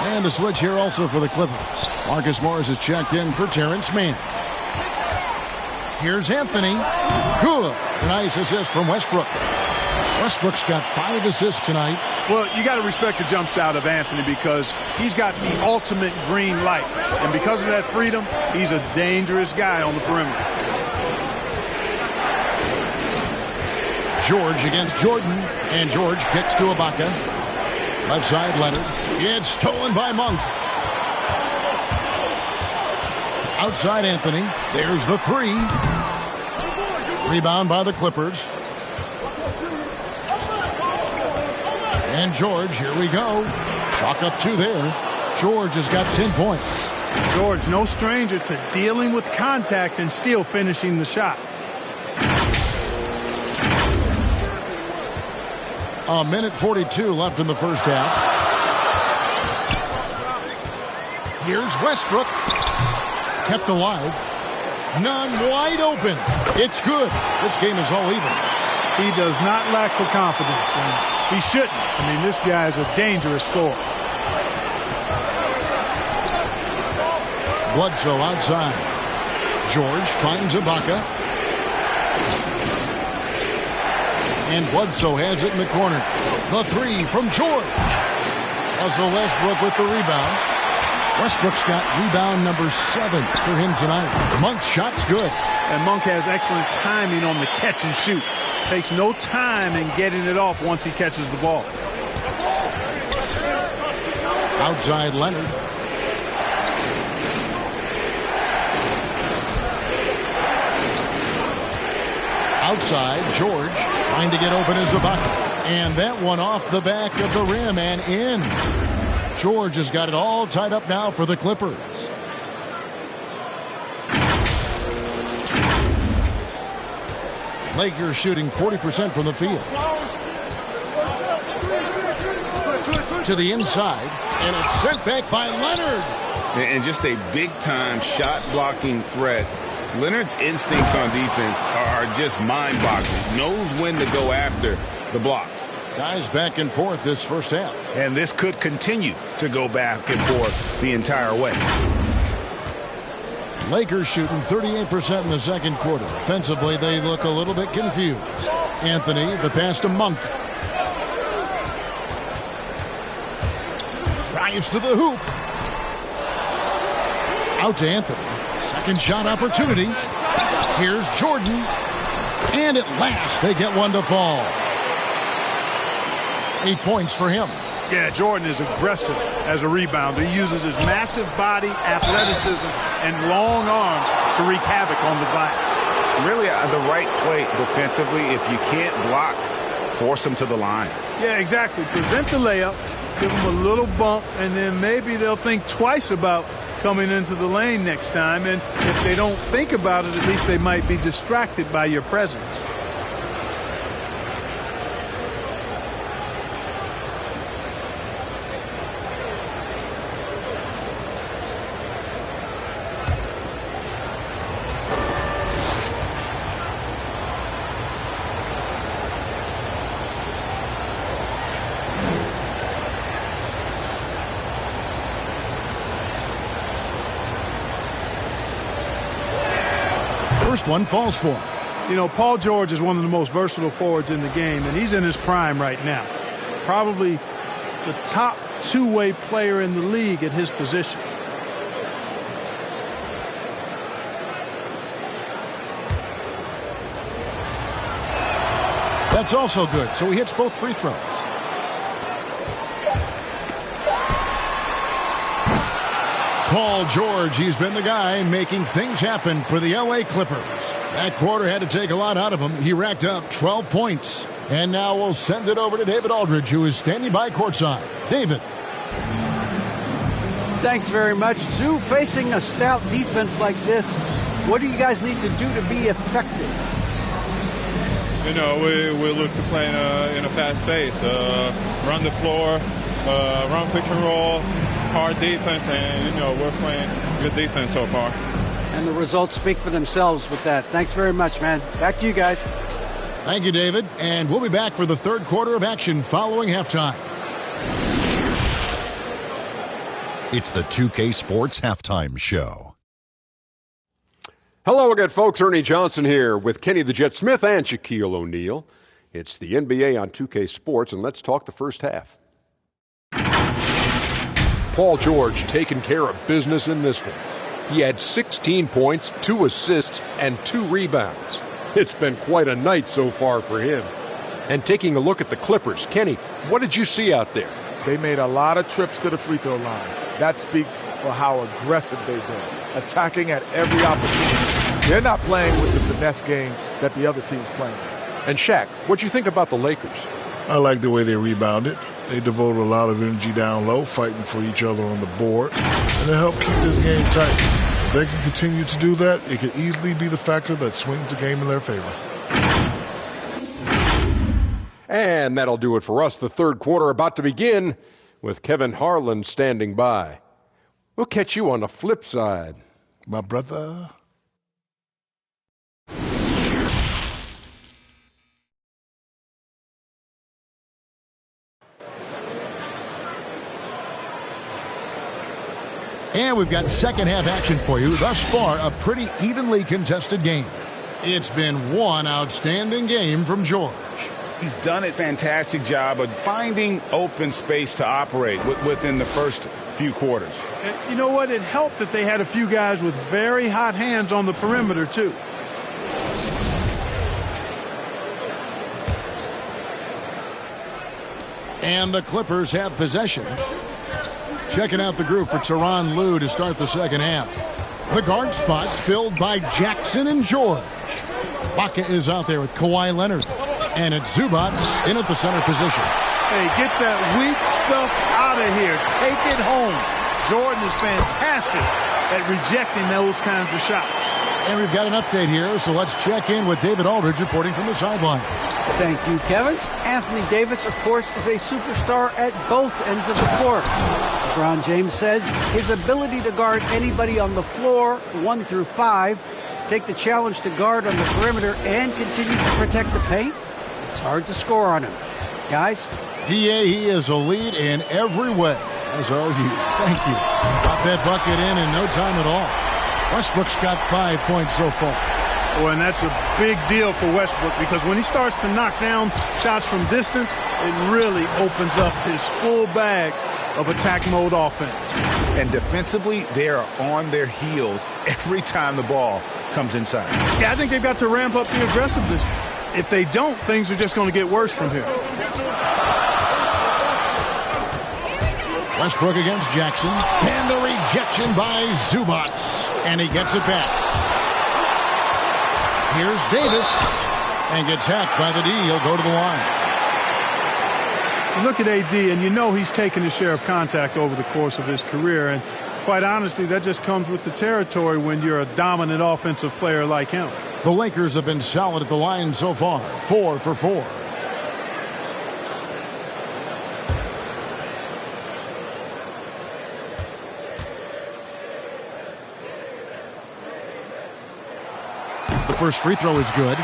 A: And a switch here also for the Clippers. Marcus Morris is checked in for Terrence Mann. Here's Anthony. Good. Nice assist from Westbrook. Westbrook's got 5 assists tonight.
D: Well, you got to respect the jump shot of Anthony because he's got the ultimate green light. And because of that freedom, he's a dangerous guy on the perimeter.
A: George against Jordan. And George kicks to Ibaka. Left side, Leonard. It's stolen by Monk. Outside Anthony. There's the 3. Rebound by the Clippers. And George, here we go. Chalk up 2 there. George has got 10 points.
D: George, no stranger to dealing with contact and still finishing the shot.
A: A minute 42 left in the first half. Here's Westbrook. Kept alive. Nunn wide open. It's good. This game is all even.
D: He does not lack for confidence, and he shouldn't. I mean, this guy is a dangerous scorer.
A: Bledsoe outside. George finds Ibaka. And Bledsoe has it in the corner. The three from George. Russell Westbrook with the rebound. Westbrook's got rebound number 7 for him tonight. Monk's shot's good.
D: And Monk has excellent timing on the catch and shoot. Takes no time in getting it off once he catches the ball.
A: Outside Leonard. Outside George trying to get open as Ibaka. And that one off the back of the rim and in. George has got it all tied up now for the Clippers. Lakers shooting 40% from the field. To the inside, and it's sent back by Leonard.
B: And just a big-time shot-blocking threat. Leonard's instincts on defense are just mind-boggling. Knows when to go after the blocks.
A: Guys back and forth this first half.
B: And this could continue to go back and forth the entire way.
A: Lakers shooting 38% in the second quarter. Offensively, they look a little bit confused. Anthony, the pass to Monk. Drives to the hoop. Out to Anthony. Second shot opportunity. Here's Jordan. And at last, they get one to fall. 8 points for him.
D: Yeah, Jordan is aggressive as a rebounder. He uses his massive body, athleticism, and long arms to wreak havoc on the glass.
B: Really, the right play defensively. If you can't block, force him to the line.
D: Yeah, exactly. Prevent the layup, give them a little bump, and then maybe they'll think twice about coming into the lane next time. And if they don't think about it, at least they might be distracted by your presence.
A: First one falls for him.
D: You know, Paul George is one of the most versatile forwards in the game, and he's in his prime right now. Probably the top two-way player in the league at his position.
A: That's also good, so he hits both free throws. Paul George, he's been the guy making things happen for the LA Clippers. That quarter had to take a lot out of him. He racked up 12 points. And now we'll send it over to David Aldridge, who is standing by courtside. David.
C: Thanks very much. Zoo, facing a stout defense like this, what do you guys need to do to be effective?
G: You know, we look to play in a fast pace, run the floor, run pick and roll, hard defense, and, you know, we're playing good defense so far.
C: And the results speak for themselves with that. Thanks very much, man. Back to you guys.
A: Thank you, David. And we'll be back for the third quarter of action following halftime.
H: It's the 2K Sports Halftime Show.
I: Hello again, folks. Ernie Johnson here with Kenny the Jet Smith and Shaquille O'Neal. It's the NBA on 2K Sports, and let's talk the first half. Paul George taking care of business in this one. He had 16 points, 2 assists, and 2 rebounds. It's been quite a night so far for him. And taking a look at the Clippers, Kenny, what did you see out there?
J: They made a lot of trips to the free throw line. That speaks for how aggressive they've been, attacking at every opportunity. They're not playing with the finesse game that the other team's playing.
I: And Shaq, what'd you think about the Lakers?
K: I like the way they rebounded. They devoted a lot of energy down low, fighting for each other on the board, and it helped keep this game tight. If they can continue to do that, it could easily be the factor that swings the game in their favor.
I: And that'll do it for us. The third quarter about to begin with Kevin Harlan standing by. We'll catch you on the flip side.
K: My brother.
A: And we've got second half action for you. Thus far, a pretty evenly contested game. It's been one outstanding game from George.
B: He's done a fantastic job of finding open space to operate within the first few quarters.
D: And you know what? It helped that they had a few guys with very hot hands on the perimeter, too.
A: And the Clippers have possession. Checking out the group for Tyronn Lue to start the second half. The guard spots filled by Jackson and George. Baca is out there with Kawhi Leonard. And it's Zubac in at the center position.
D: Hey, get that weak stuff out of here. Take it home. Jordan is fantastic at rejecting those kinds of shots.
A: And we've got an update here, so let's check in with David Aldridge reporting from the sideline.
C: Thank you, Kevin. Anthony Davis, of course, is a superstar at both ends of the court. LeBron James says his ability to guard anybody on the floor, 1 through 5, take the challenge to guard on the perimeter and continue to protect the paint, it's hard to score on him. Guys?
A: DA, he is a lead in every way, as are you. Thank you. Got that bucket in no time at all. Westbrook's got 5 points so far.
D: Oh, and that's a big deal for Westbrook because when he starts to knock down shots from distance, it really opens up his full bag of attack mode offense.
B: And defensively, they are on their heels every time the ball comes inside.
D: Yeah, I think they've got to ramp up the aggressiveness. If they don't, things are just going to get worse from here.
A: Westbrook against Jackson. And the rejection by Zubac. And he gets it back. Here's Davis. And gets hacked by the D. He'll go to the line.
D: You look at AD, and you know he's taken his share of contact over the course of his career. And quite honestly, that just comes with the territory when you're a dominant offensive player like him.
A: The Lakers have been solid at the line so far. 4 for 4. The first free throw is good.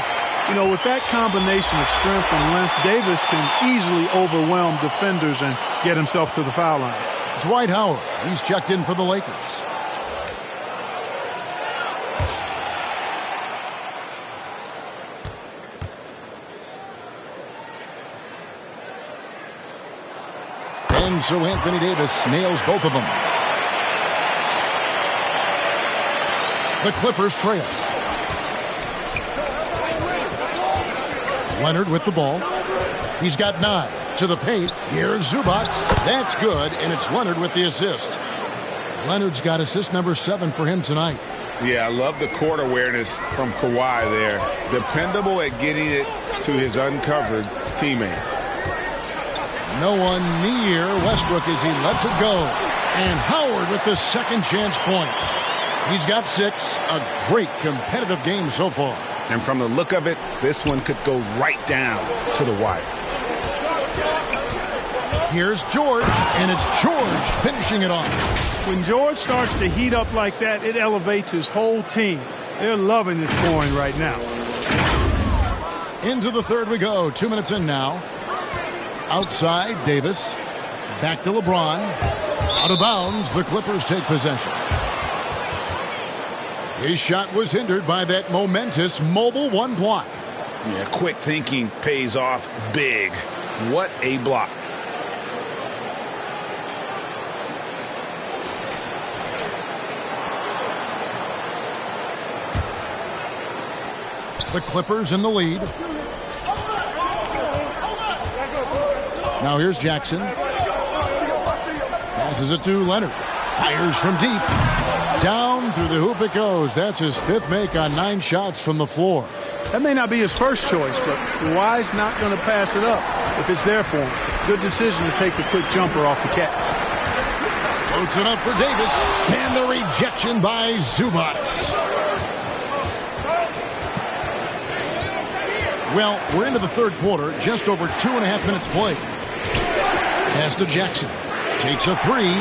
D: You know, with that combination of strength and length, Davis can easily overwhelm defenders and get himself to the foul line.
A: Dwight Howard, he's checked in for the Lakers. And so Anthony Davis nails both of them. The Clippers trail. Leonard with the ball. He's got 9 to the paint. Here's Zubac. That's good, and it's Leonard with the assist. Leonard's got assist number 7 for him tonight.
B: Yeah, I love the court awareness from Kawhi there. Dependable at getting it to his uncovered teammates.
A: No one near Westbrook as he lets it go. And Howard with the second chance points. He's got 6. A great competitive game so far.
B: And from the look of it, this one could go right down to the wire.
A: Here's George, and it's George finishing it off.
D: When George starts to heat up like that, it elevates his whole team. They're loving the scoring right now.
A: Into the third we go. 2 minutes in now. Outside, Davis. Back to LeBron. Out of bounds, the Clippers take possession. His shot was hindered by that momentous mobile 1 block.
B: Yeah, quick thinking pays off big. What a block.
A: The Clippers in the lead. Now here's Jackson. Passes it to Leonard. Fires from deep. Down through the hoop it goes. That's his 5th make on 9 shots from the floor.
D: That may not be his first choice, but Kawhi's not going to pass it up if it's there for him. Good decision to take the quick jumper off the catch.
A: Floats it up for Davis. And the rejection by Zubac. Well, we're into the third quarter. Just over 2.5 minutes played. Pass to Jackson. Takes a 3.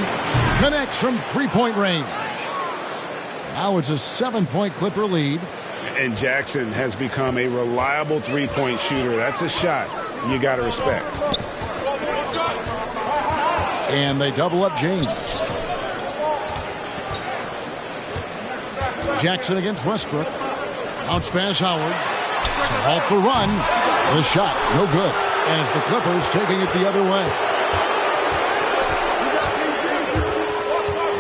A: Connects from 3-point range. Now it's a 7-point Clipper lead.
B: And Jackson has become a reliable 3-point shooter. That's a shot you got to respect.
A: And they double up James. Jackson against Westbrook. Bounce pass Howard. To halt the run. The shot, no good. As the Clippers taking it the other way.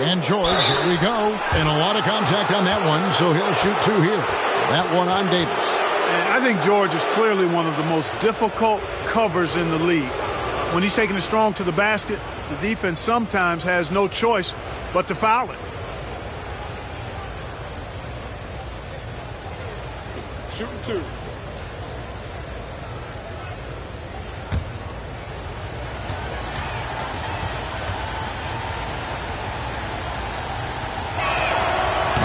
A: And George, here we go. And a lot of contact on that one, so he'll shoot 2 here. That one on Davis.
D: And I think George is clearly one of the most difficult covers in the league. When he's taking it strong to the basket, the defense sometimes has no choice but to foul it.
G: Shooting 2.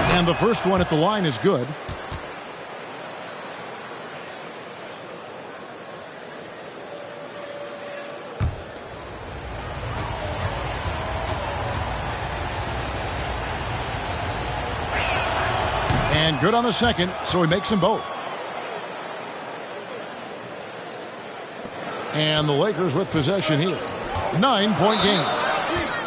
A: And the first one at the line is good. And good on the second, so he makes them both. And the Lakers with possession here. 9-point game.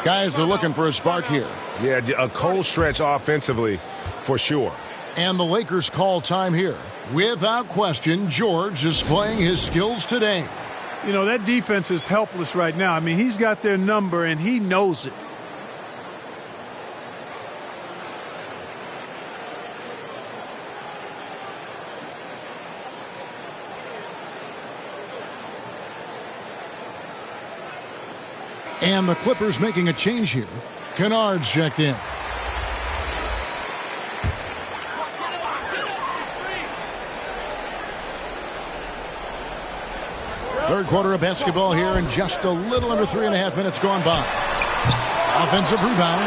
A: Guys are looking for a spark here.
E: Yeah, a cold stretch offensively for sure.
A: And the Lakers call time here. Without question, George is displaying his skills today.
D: You know, that defense is helpless right now. I mean, he's got their number, and he knows it.
A: And the Clippers making a change here. Kennard's checked in. Third quarter of basketball here, and just a little under 3.5 minutes gone by. Offensive rebound.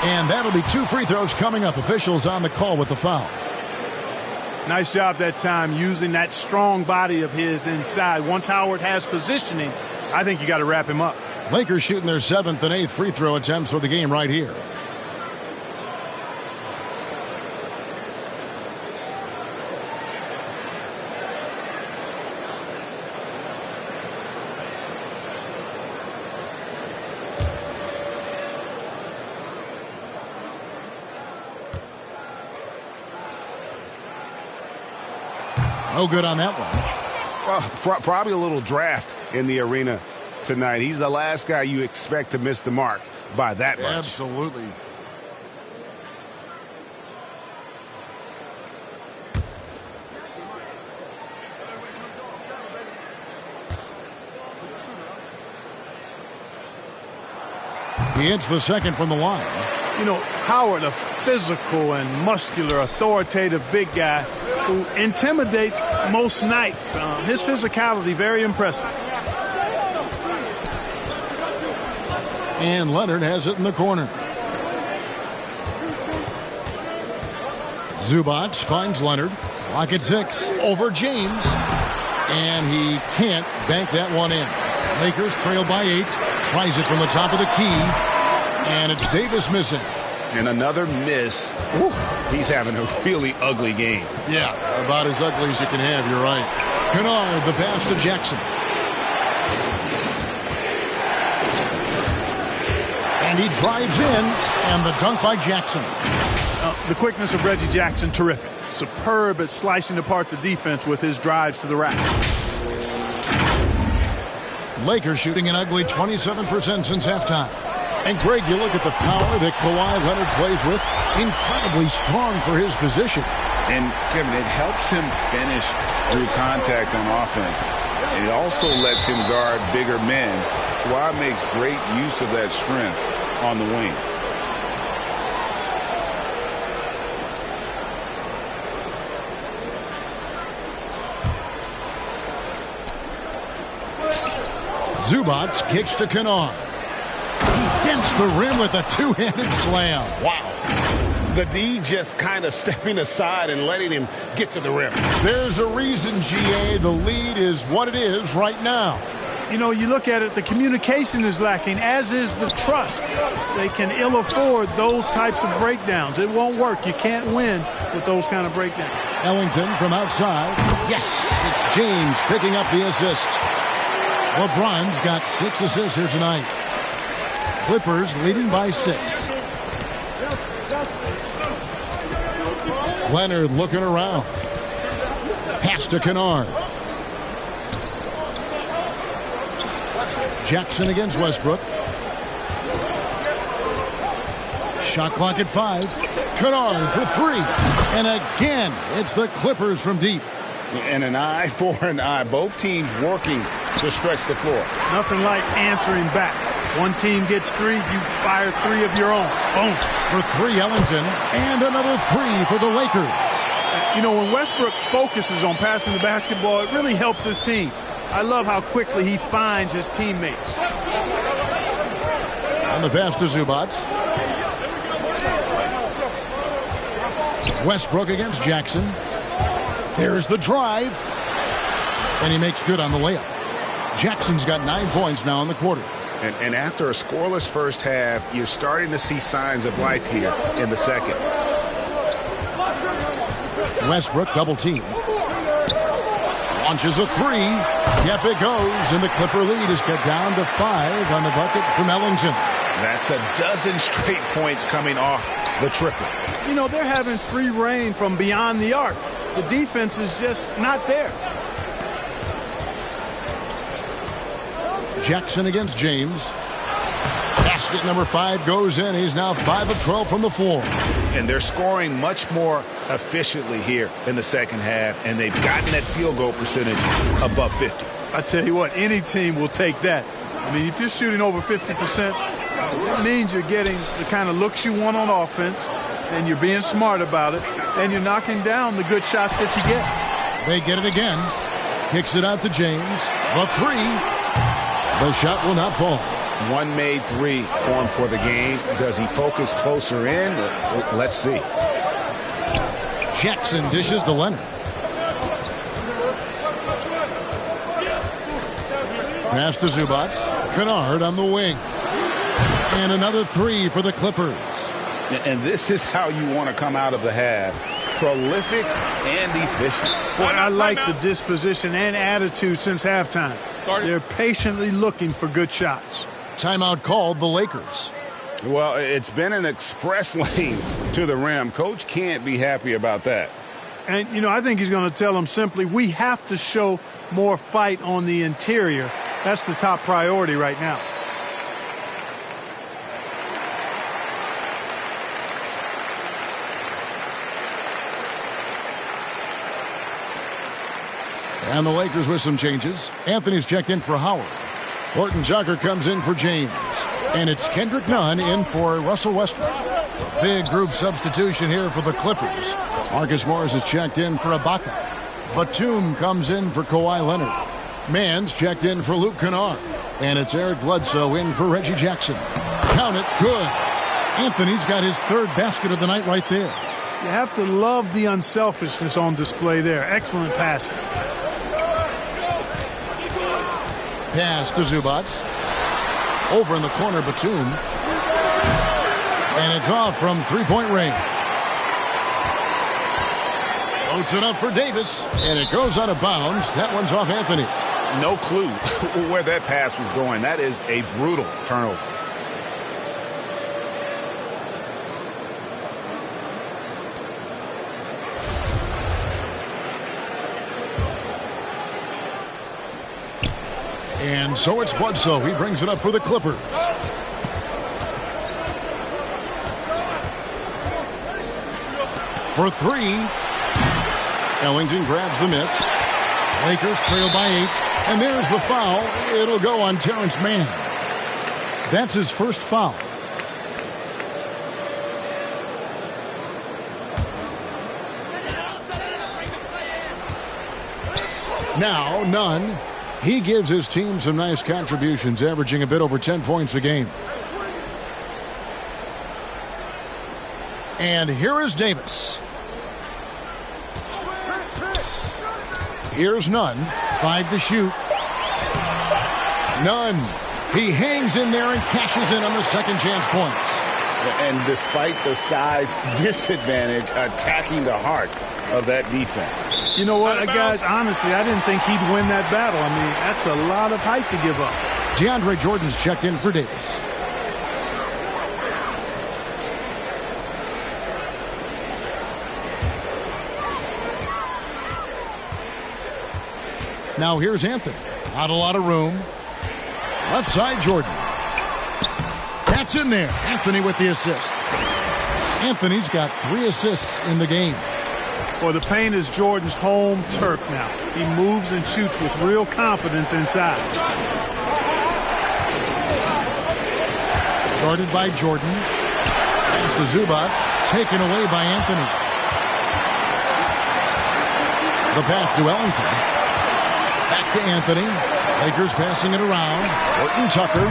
A: And that'll be 2 free throws coming up. Officials on the call with the foul.
D: Nice job that time using that strong body of his inside. Once Howard has positioning, I think you got to wrap him up.
A: Lakers shooting their 7th and 8th free throw attempts for the game right here. No good on that one.
E: Well, probably a little draft in the arena tonight. He's the last guy you expect to miss the mark by that much.
A: Absolutely. He hits the second from the line.
D: You know, Howard, a physical and muscular, authoritative big guy who intimidates most nights. His physicality, very impressive.
A: And Leonard has it in the corner. Zubac finds Leonard. Lock at 6 over James. And he can't bank that one in. Lakers trail by 8. Tries it from the top of the key. And it's Davis missing.
B: And another miss. Woo. He's having a really ugly game.
A: Yeah, about as ugly as you can have, you're right. Kennard, the pass to Jackson. And he drives in, and the dunk by Jackson.
D: The quickness of Reggie Jackson, terrific. Superb at slicing apart the defense with his drives to the rack.
A: Lakers shooting an ugly 27% since halftime. And, Greg, you look at the power that Kawhi Leonard plays with. Incredibly strong for his position.
B: And, Kevin, it helps him finish through contact on offense. And it also lets him guard bigger men. Kawhi makes great use of that strength on the wing.
A: Zubac kicks to Kennard. He dents the rim with a two-handed slam. Wow.
E: The D just kind of stepping aside and letting him get to the rim.
A: There's a reason, GA, the lead is what it is right now.
D: You know, you look at it, the communication is lacking, as is the trust. They can ill afford those types of breakdowns. It won't work. You can't win with those kind of breakdowns.
A: Ellington from outside. Yes, it's James picking up the assist. LeBron's got 6 assists here tonight. Clippers leading by 6. Leonard looking around. Pass to Kennard. Jackson against Westbrook. Shot clock at 5. Kennard for 3. And again, it's the Clippers from deep.
B: And an eye for an eye. Both teams working to stretch the floor.
D: Nothing like answering back. One team gets 3, you fire 3 of your own. Boom.
A: For 3, Ellington. And another 3 for the Lakers.
D: You know, when Westbrook focuses on passing the basketball, it really helps his team. I love how quickly he finds his teammates.
A: On the pass to Zubac. Westbrook against Jackson. There's the drive. And he makes good on the layup. Jackson's got 9 points now in the quarter.
B: And after a scoreless first half, you're starting to see signs of life here in the second.
A: Westbrook double team. Launches a 3. Yep, it goes. And the Clipper lead is cut down to 5 on the bucket from Ellington.
B: That's a dozen straight points coming off the triple.
D: You know, they're having free reign from beyond the arc. The defense is just not there.
A: Jackson against James. Basket number 5 goes in. He's now 5 of 12 from the floor.
B: And they're scoring much more efficiently here in the second half, and they've gotten that field goal percentage above 50.
D: I tell you what, any team will take that. I mean, if you're shooting over 50%, it means you're getting the kind of looks you want on offense, and you're being smart about it, and you're knocking down the good shots that you get.
A: They get it again. Kicks it out to James. The 3. The shot will not fall.
B: One made 3 for him for the game. Does he focus closer in? Let's see.
A: Jackson dishes to Leonard. Pass to Zubac. Kennard on the wing. And another 3 for the Clippers.
B: And this is how you want to come out of the half. Prolific and efficient.
D: Boy, I like the disposition and attitude since halftime. They're patiently looking for good shots.
A: Timeout called the Lakers.
B: Well, it's been an express lane to the rim. Coach can't be happy about that.
D: And, you know, I think he's going to tell them simply, we have to show more fight on the interior. That's the top priority right now.
A: And the Lakers with some changes. Anthony's checked in for Howard. Horton Tucker comes in for James. And it's Kendrick Nunn in for Russell Westbrook. Big group substitution here for the Clippers. Marcus Morris is checked in for Ibaka. Batum comes in for Kawhi Leonard. Mann's checked in for Luke Kennard. And it's Eric Bledsoe in for Reggie Jackson. Count it, good. Anthony's got his 3rd basket of the night right there.
D: You have to love the unselfishness on display there. Excellent passing.
A: Pass to Zubac. Over in the corner, Batum. And it's off from 3-point range. Floats it up for Davis. And it goes out of bounds. That one's off Anthony.
B: No clue where that pass was going. That is a brutal turnover.
A: And so it's Bledsoe. He brings it up for the Clippers. For 3. Ellington grabs the miss. Lakers trail by 8. And there's the foul. It'll go on Terrence Mann. That's his first foul. Now, Nunn. He gives his team some nice contributions, averaging a bit over 10 points a game. And here is Davis. Here's Nunn. 5 to shoot. Nunn. He hangs in there and cashes in on the second chance points.
B: And despite the size disadvantage, attacking the heart of that defense.
D: You know what, guys, honestly, I didn't think he'd win that battle. I mean, that's a lot of height to give up.
A: DeAndre Jordan's checked in for Davis. Now here's Anthony. Not a lot of room. Left side, Jordan. That's in there. Anthony with the assist. Anthony's got 3 assists in the game.
D: Well, the paint is Jordan's home turf now. He moves and shoots with real confidence inside.
A: Guarded by Jordan. Pass to Zubac. Taken away by Anthony. The pass to Ellington. Back to Anthony. Lakers passing it around. Horton Tucker.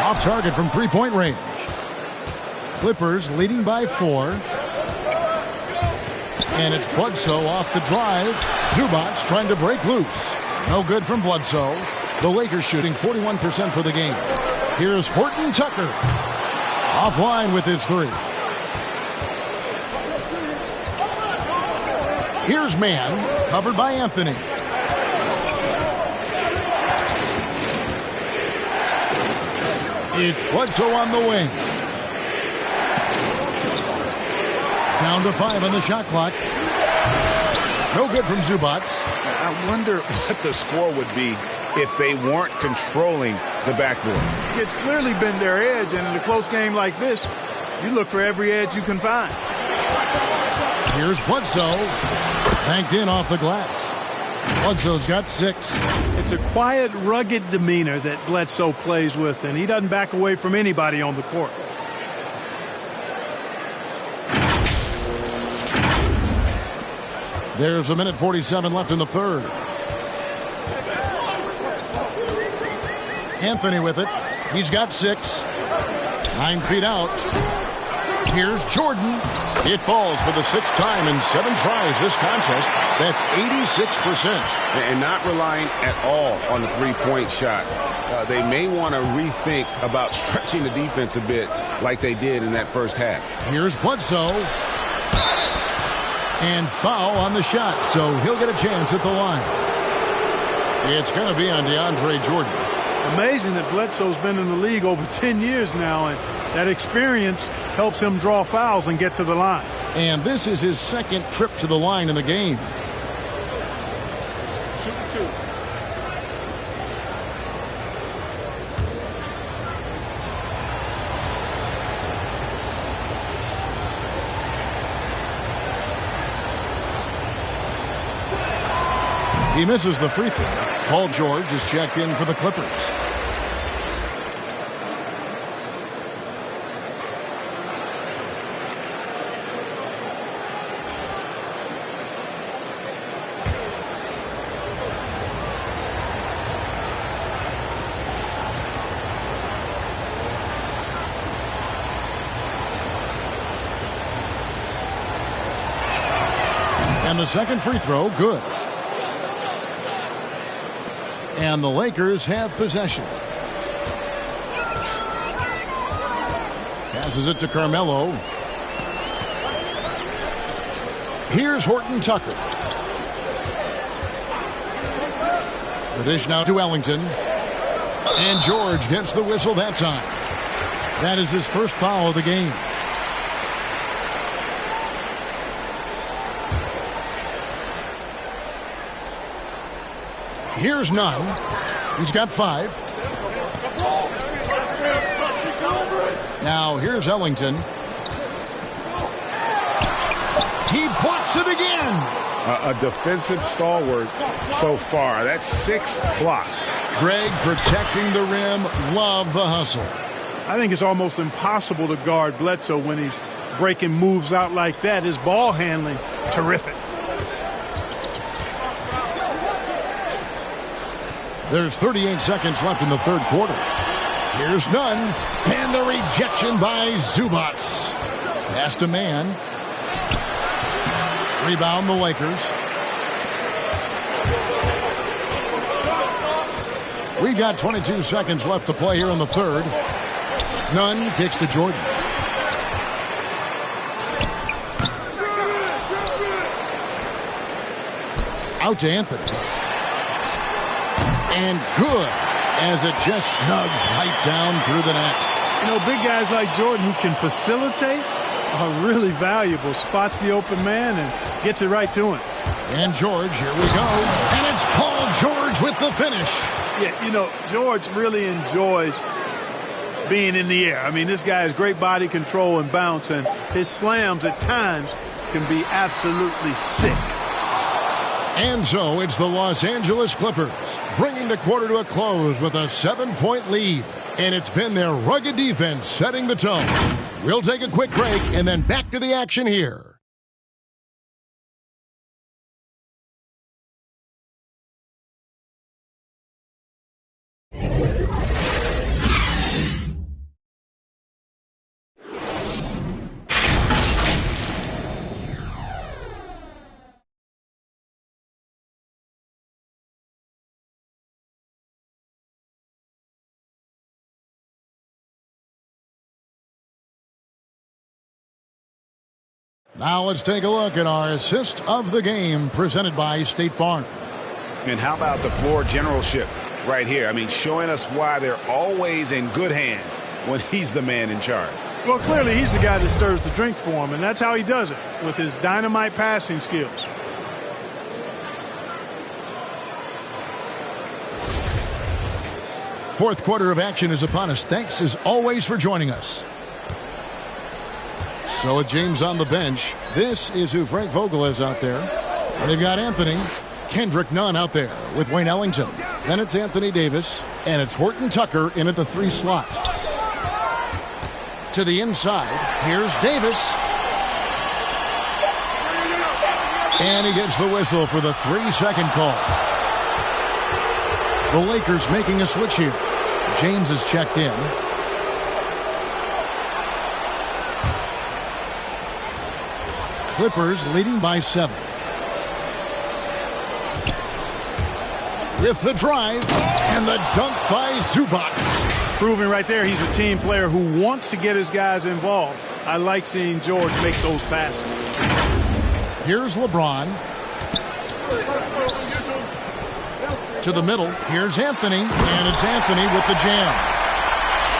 A: Off target from three-point range. Clippers leading by 4. And it's Bledsoe off the drive. Zubac trying to break loose. No good from Bledsoe. The Lakers shooting 41% for the game. Here's Horton Tucker. Offline with his 3. Here's Mann. Covered by Anthony. It's Bledsoe on the wing. Down to 5 on the shot clock. No good from Zubac.
B: I wonder what the score would be if they weren't controlling the backboard.
D: It's clearly been their edge, and in a close game like this, you look for every edge you can find.
A: Here's Bledsoe. Banked in off the glass. Bledsoe's got 6.
D: It's a quiet, rugged demeanor that Bledsoe plays with, and he doesn't back away from anybody on the court.
A: There's 1:47 left in the third. Anthony with it. He's got 6. 9 feet out. Here's Jordan. It falls for the 6th time in 7 tries this contest. That's 86%.
E: And not relying at all on the three-point shot. They may want to rethink about stretching the defense a bit like they did in that first half.
A: Here's Bledsoe. And foul on the shot, so he'll get a chance at the line. It's going to be on DeAndre Jordan.
D: Amazing that Bledsoe's been in the league over 10 years now, and that experience helps him draw fouls and get to the line.
A: And this is his 2nd trip to the line in the game.
G: Shoot 2.
A: He misses the free throw. Paul George is checked in for the Clippers. And the second free throw, good. And the Lakers have possession. Passes it to Carmelo. Here's Horton Tucker. The dish now to Ellington. And George gets the whistle that time. That is his first foul of the game. Here's Nunn. He's got 5. Now here's Ellington. He blocks it again.
E: A defensive stalwart so far. That's 6 blocks.
A: Greg protecting the rim. Love the hustle.
D: I think it's almost impossible to guard Bledsoe when he's breaking moves out like that. His ball handling, terrific.
A: There's 38 seconds left in the third quarter. Here's Nunn. And the rejection by Zubac. Pass to Mann. Rebound the Lakers. We've got 22 seconds left to play here in the third. Nunn kicks to Jordan. Out to Anthony. And good, as it just snugs right down through the net.
D: You know, big guys like Jordan who can facilitate are really valuable. Spots the open man and gets it right to him.
A: And George, here we go. And it's Paul George with the finish.
D: Yeah, you know, George really enjoys being in the air. I mean, this guy has great body control and bounce, and his slams at times can be absolutely sick.
A: And so it's the Los Angeles Clippers bringing the quarter to a close with a 7-point lead. And it's been their rugged defense setting the tone. We'll take a quick break and then back to the action here. Now let's take a look at our assist of the game presented by State Farm.
B: And how about the floor generalship right here? I mean, showing us why they're always in good hands when he's the man in charge.
D: Well, clearly he's the guy that stirs the drink for him, and that's how he does it, with his dynamite passing skills.
A: Fourth quarter of action is upon us. Thanks as always for joining us. So with James on the bench, this is who Frank Vogel is out there. They've got Anthony, Kendrick Nunn out there with Wayne Ellington. Then it's Anthony Davis, and it's Horton Tucker in at the 3 slot. To the inside, here's Davis. And he gets the whistle for the 3-second call. The Lakers making a switch here. James is checked in. Clippers leading by 7. With the drive and the dunk by Zubac.
D: Proving right there he's a team player who wants to get his guys involved. I like seeing George make those passes.
A: Here's LeBron. To the middle. Here's Anthony. And it's Anthony with the jam.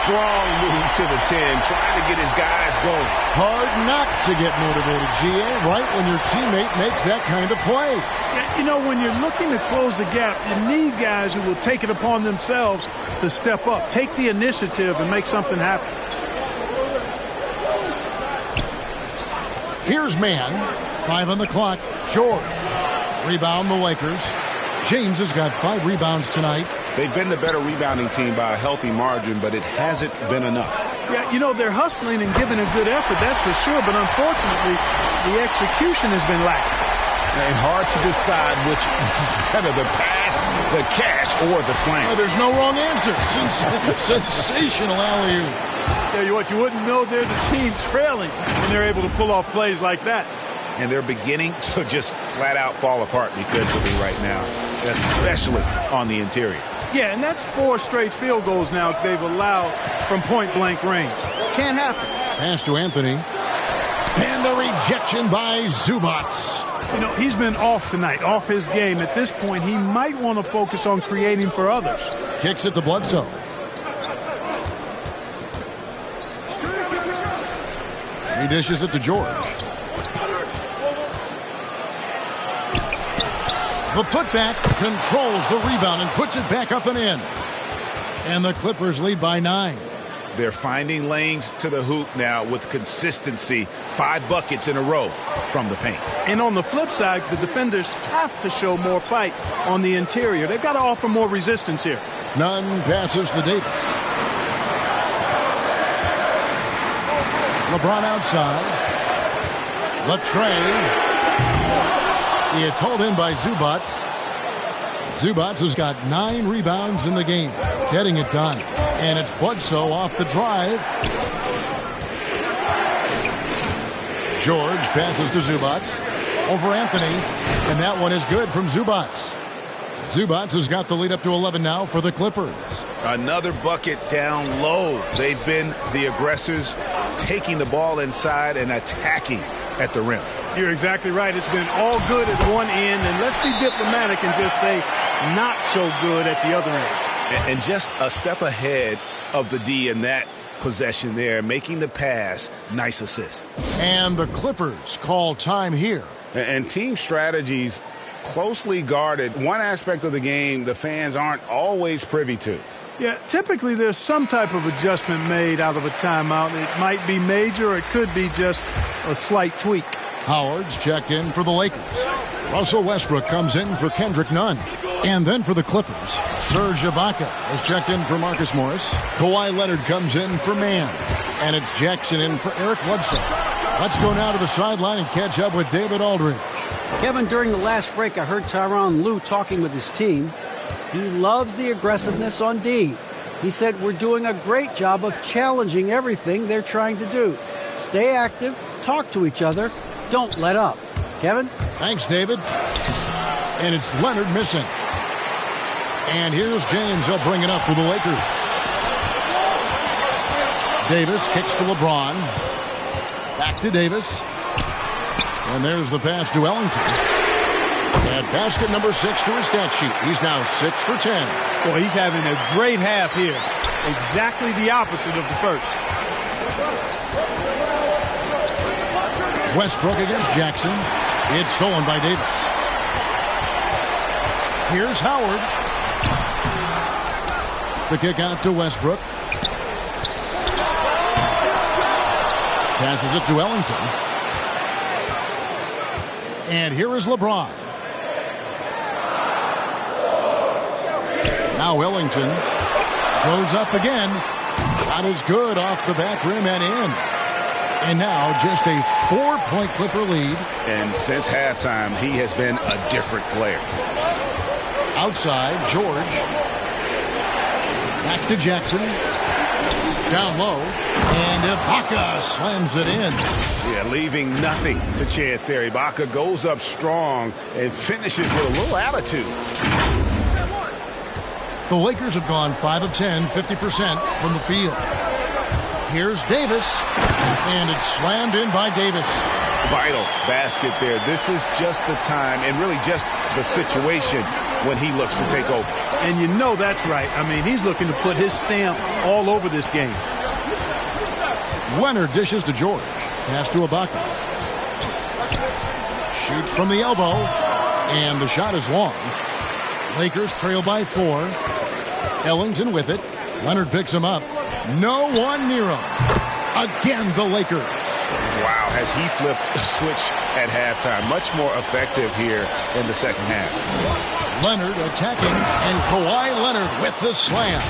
B: Strong move to the 10, trying to get his guys going.
A: Hard not to get motivated, GA, right when your teammate makes that kind of play.
D: Yeah, you know, when you're looking to close the gap, you need guys who will take it upon themselves to step up, take the initiative, and make something happen.
A: Here's man. 5 on the clock. George. Rebound the Lakers. James has got 5 rebounds tonight.
B: They've been the better rebounding team by a healthy margin, but it hasn't been enough.
D: Yeah, you know, they're hustling and giving a good effort, that's for sure, but unfortunately, the execution has been lacking.
B: And hard to decide which is better, the pass, the catch, or the slam.
A: Oh, there's no wrong answer. Sensational alley-oop.
D: Tell you what, you wouldn't know they're the team trailing when they're able to pull off plays like that.
B: And they're beginning to just flat out fall apart defensively right now, especially on the interior.
D: Yeah, and that's 4 straight field goals now they've allowed from point-blank range. Can't happen.
A: Pass to Anthony. And the rejection by Zubac.
D: You know, he's been off tonight, off his game. At this point, he might want to focus on creating for others.
A: Kicks it to Bledsoe. He dishes it to George. The putback controls the rebound and puts it back up and in. And the Clippers lead by 9.
B: They're finding lanes to the hoop now with consistency. 5 buckets in a row from the paint.
D: And on the flip side, the defenders have to show more fight on the interior. They've got to offer more resistance here.
A: Nunn passes to Davis. LeBron outside. Latrey. It's hauled in by Zubac. Zubac has got 9 rebounds in the game, getting it done. And it's Bledsoe off the drive. George passes to Zubac. Over Anthony. And that one is good from Zubac. Zubac has got the lead up to 11 now for the Clippers.
B: Another bucket down low. They've been the aggressors, taking the ball inside and attacking at the rim.
D: You're exactly right. It's been all good at one end, and let's be diplomatic and just say not so good at the other end.
B: And just a step ahead of the D in that possession there, making the pass. Nice assist.
A: And the Clippers call time here.
B: And team strategies closely guarded. One aspect of the game the fans aren't always privy to.
D: Yeah, typically there's some type of adjustment made out of a timeout. It might be major, or it could be just a slight tweak.
A: Howard's checked in for the Lakers. Russell Westbrook comes in for Kendrick Nunn. And then for the Clippers, Serge Ibaka has checked in for Marcus Morris. Kawhi Leonard comes in for Mann. And it's Jackson in for Eric Bledsoe. Let's go now to the sideline and catch up with David Aldridge.
C: Kevin, during the last break, I heard Tyronn Lue talking with his team. He loves the aggressiveness on D. He said, we're doing a great job of challenging everything they're trying to do. Stay active, talk to each other, don't let up. Kevin?
A: Thanks, David. And it's Leonard missing. And here's James. He'll bring it up for the Lakers. Davis kicks to LeBron. Back to Davis. And there's the pass to Ellington. And basket number 6 to his stat sheet. He's now 6 for 10.
D: Boy, he's having a great half here. Exactly the opposite of the first.
A: Westbrook against Jackson. It's stolen by Davis. Here's Howard. The kick out to Westbrook. Passes it to Ellington. And here is LeBron. Now Ellington goes up again. Shot is good off the back rim and in. And now just a 4-point Clipper lead.
B: And since halftime, he has been a different player.
A: Outside, George. Back to Jackson. Down low. And Ibaka slams it in.
B: Yeah, leaving nothing to chance there. Ibaka goes up strong and finishes with a little attitude.
A: The Lakers have gone 5 of 10, 50% from the field. Here's Davis. And it's slammed in by Davis.
B: Vital basket there. This is just the time and really just the situation when he looks to take over.
D: And you know that's right. I mean, he's looking to put his stamp all over this game.
A: Leonard dishes to George. Pass to Ibaka. Shoots from the elbow. And the shot is long. Lakers trail by 4. Ellington with it. Leonard picks him up. No one near him. Again, the Lakers.
B: Wow, has he flipped a switch at halftime. Much more effective here in the second half.
A: Leonard attacking, and Kawhi Leonard with the slam.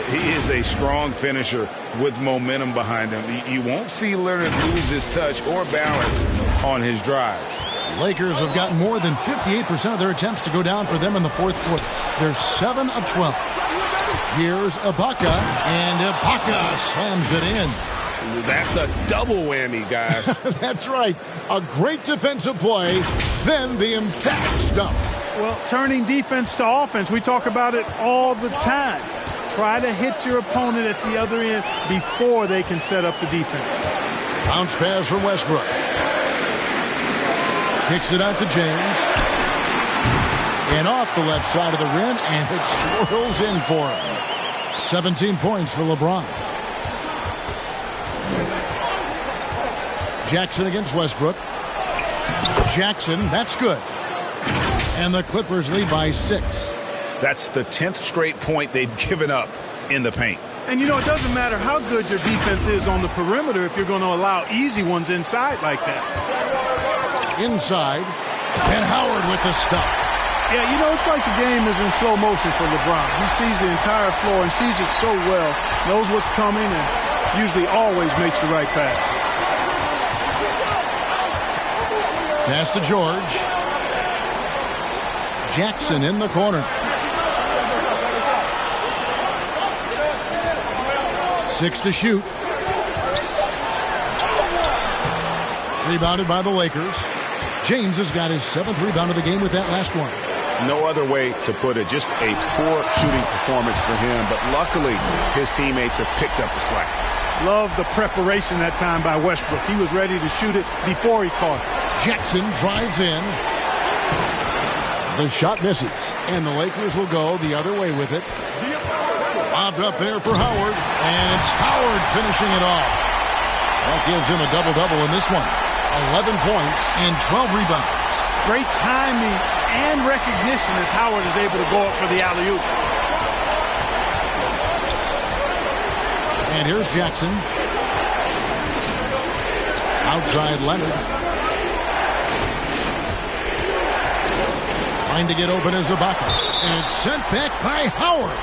B: He is a strong finisher with momentum behind him. You won't see Leonard lose his touch or balance on his drives.
A: Lakers have gotten more than 58% of their attempts to go down for them in the fourth quarter. They're 7 of 12. Here's Ibaka, and Ibaka slams it in.
B: That's a double whammy, guys.
A: That's right. A great defensive play, then the emphatic stuff.
D: Well, turning defense to offense, we talk about it all the time. Try to hit your opponent at the other end before they can set up the defense.
A: Bounce pass from Westbrook. Kicks it out to James. And off the left side of the rim, and it swirls in for him. 17 points for LeBron. Jackson against Westbrook. Jackson, that's good. And the Clippers lead by 6.
B: That's the 10th straight point they've given up in the paint.
D: And, you know, it doesn't matter how good your defense is on the perimeter if you're going to allow easy ones inside like that.
A: Inside. And Howard with the stuff.
D: Yeah, you know, it's like the game is in slow motion for LeBron. He sees the entire floor and sees it so well, knows what's coming, and usually always makes the right pass.
A: Pass to George. Jackson in the corner. 6 to shoot. Rebounded by the Lakers. James has got his 7th rebound of the game with that last one.
B: No other way to put it. Just a poor shooting performance for him. But luckily, his teammates have picked up the slack.
D: Love the preparation that time by Westbrook. He was ready to shoot it before he caught it.
A: Jackson drives in. The shot misses. And the Lakers will go the other way with it. Bobbed up there for Howard. And it's Howard finishing it off. That gives him a double-double in this one. 11 points and 12 rebounds.
D: Great timing and recognition as Howard is able to go up for the alley-oop.
A: And here's Jackson. Outside Leonard. Trying to get open as Ibaka. And it's sent back by Howard.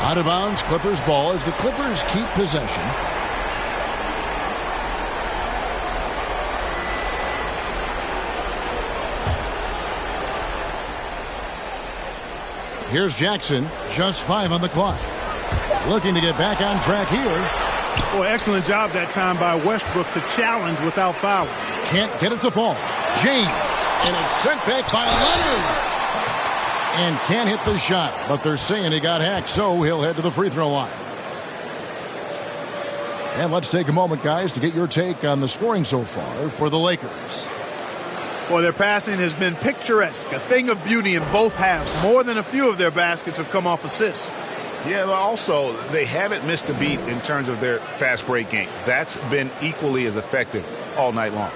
A: Out of bounds, Clippers ball as the Clippers keep possession. Here's Jackson, just 5 on the clock. Looking to get back on track here.
D: Boy, excellent job that time by Westbrook to challenge without foul.
A: Can't get it to fall. James, and it's sent back by Leonard. And can't hit the shot, but they're saying he got hacked, so he'll head to the free throw line. And let's take a moment, guys, to get your take on the scoring so far for the Lakers.
D: Boy, their passing has been picturesque, a thing of beauty in both halves. More than a few of their baskets have come off assists.
B: Yeah, but also, they haven't missed a beat in terms of their fast break game. That's been equally as effective all night long.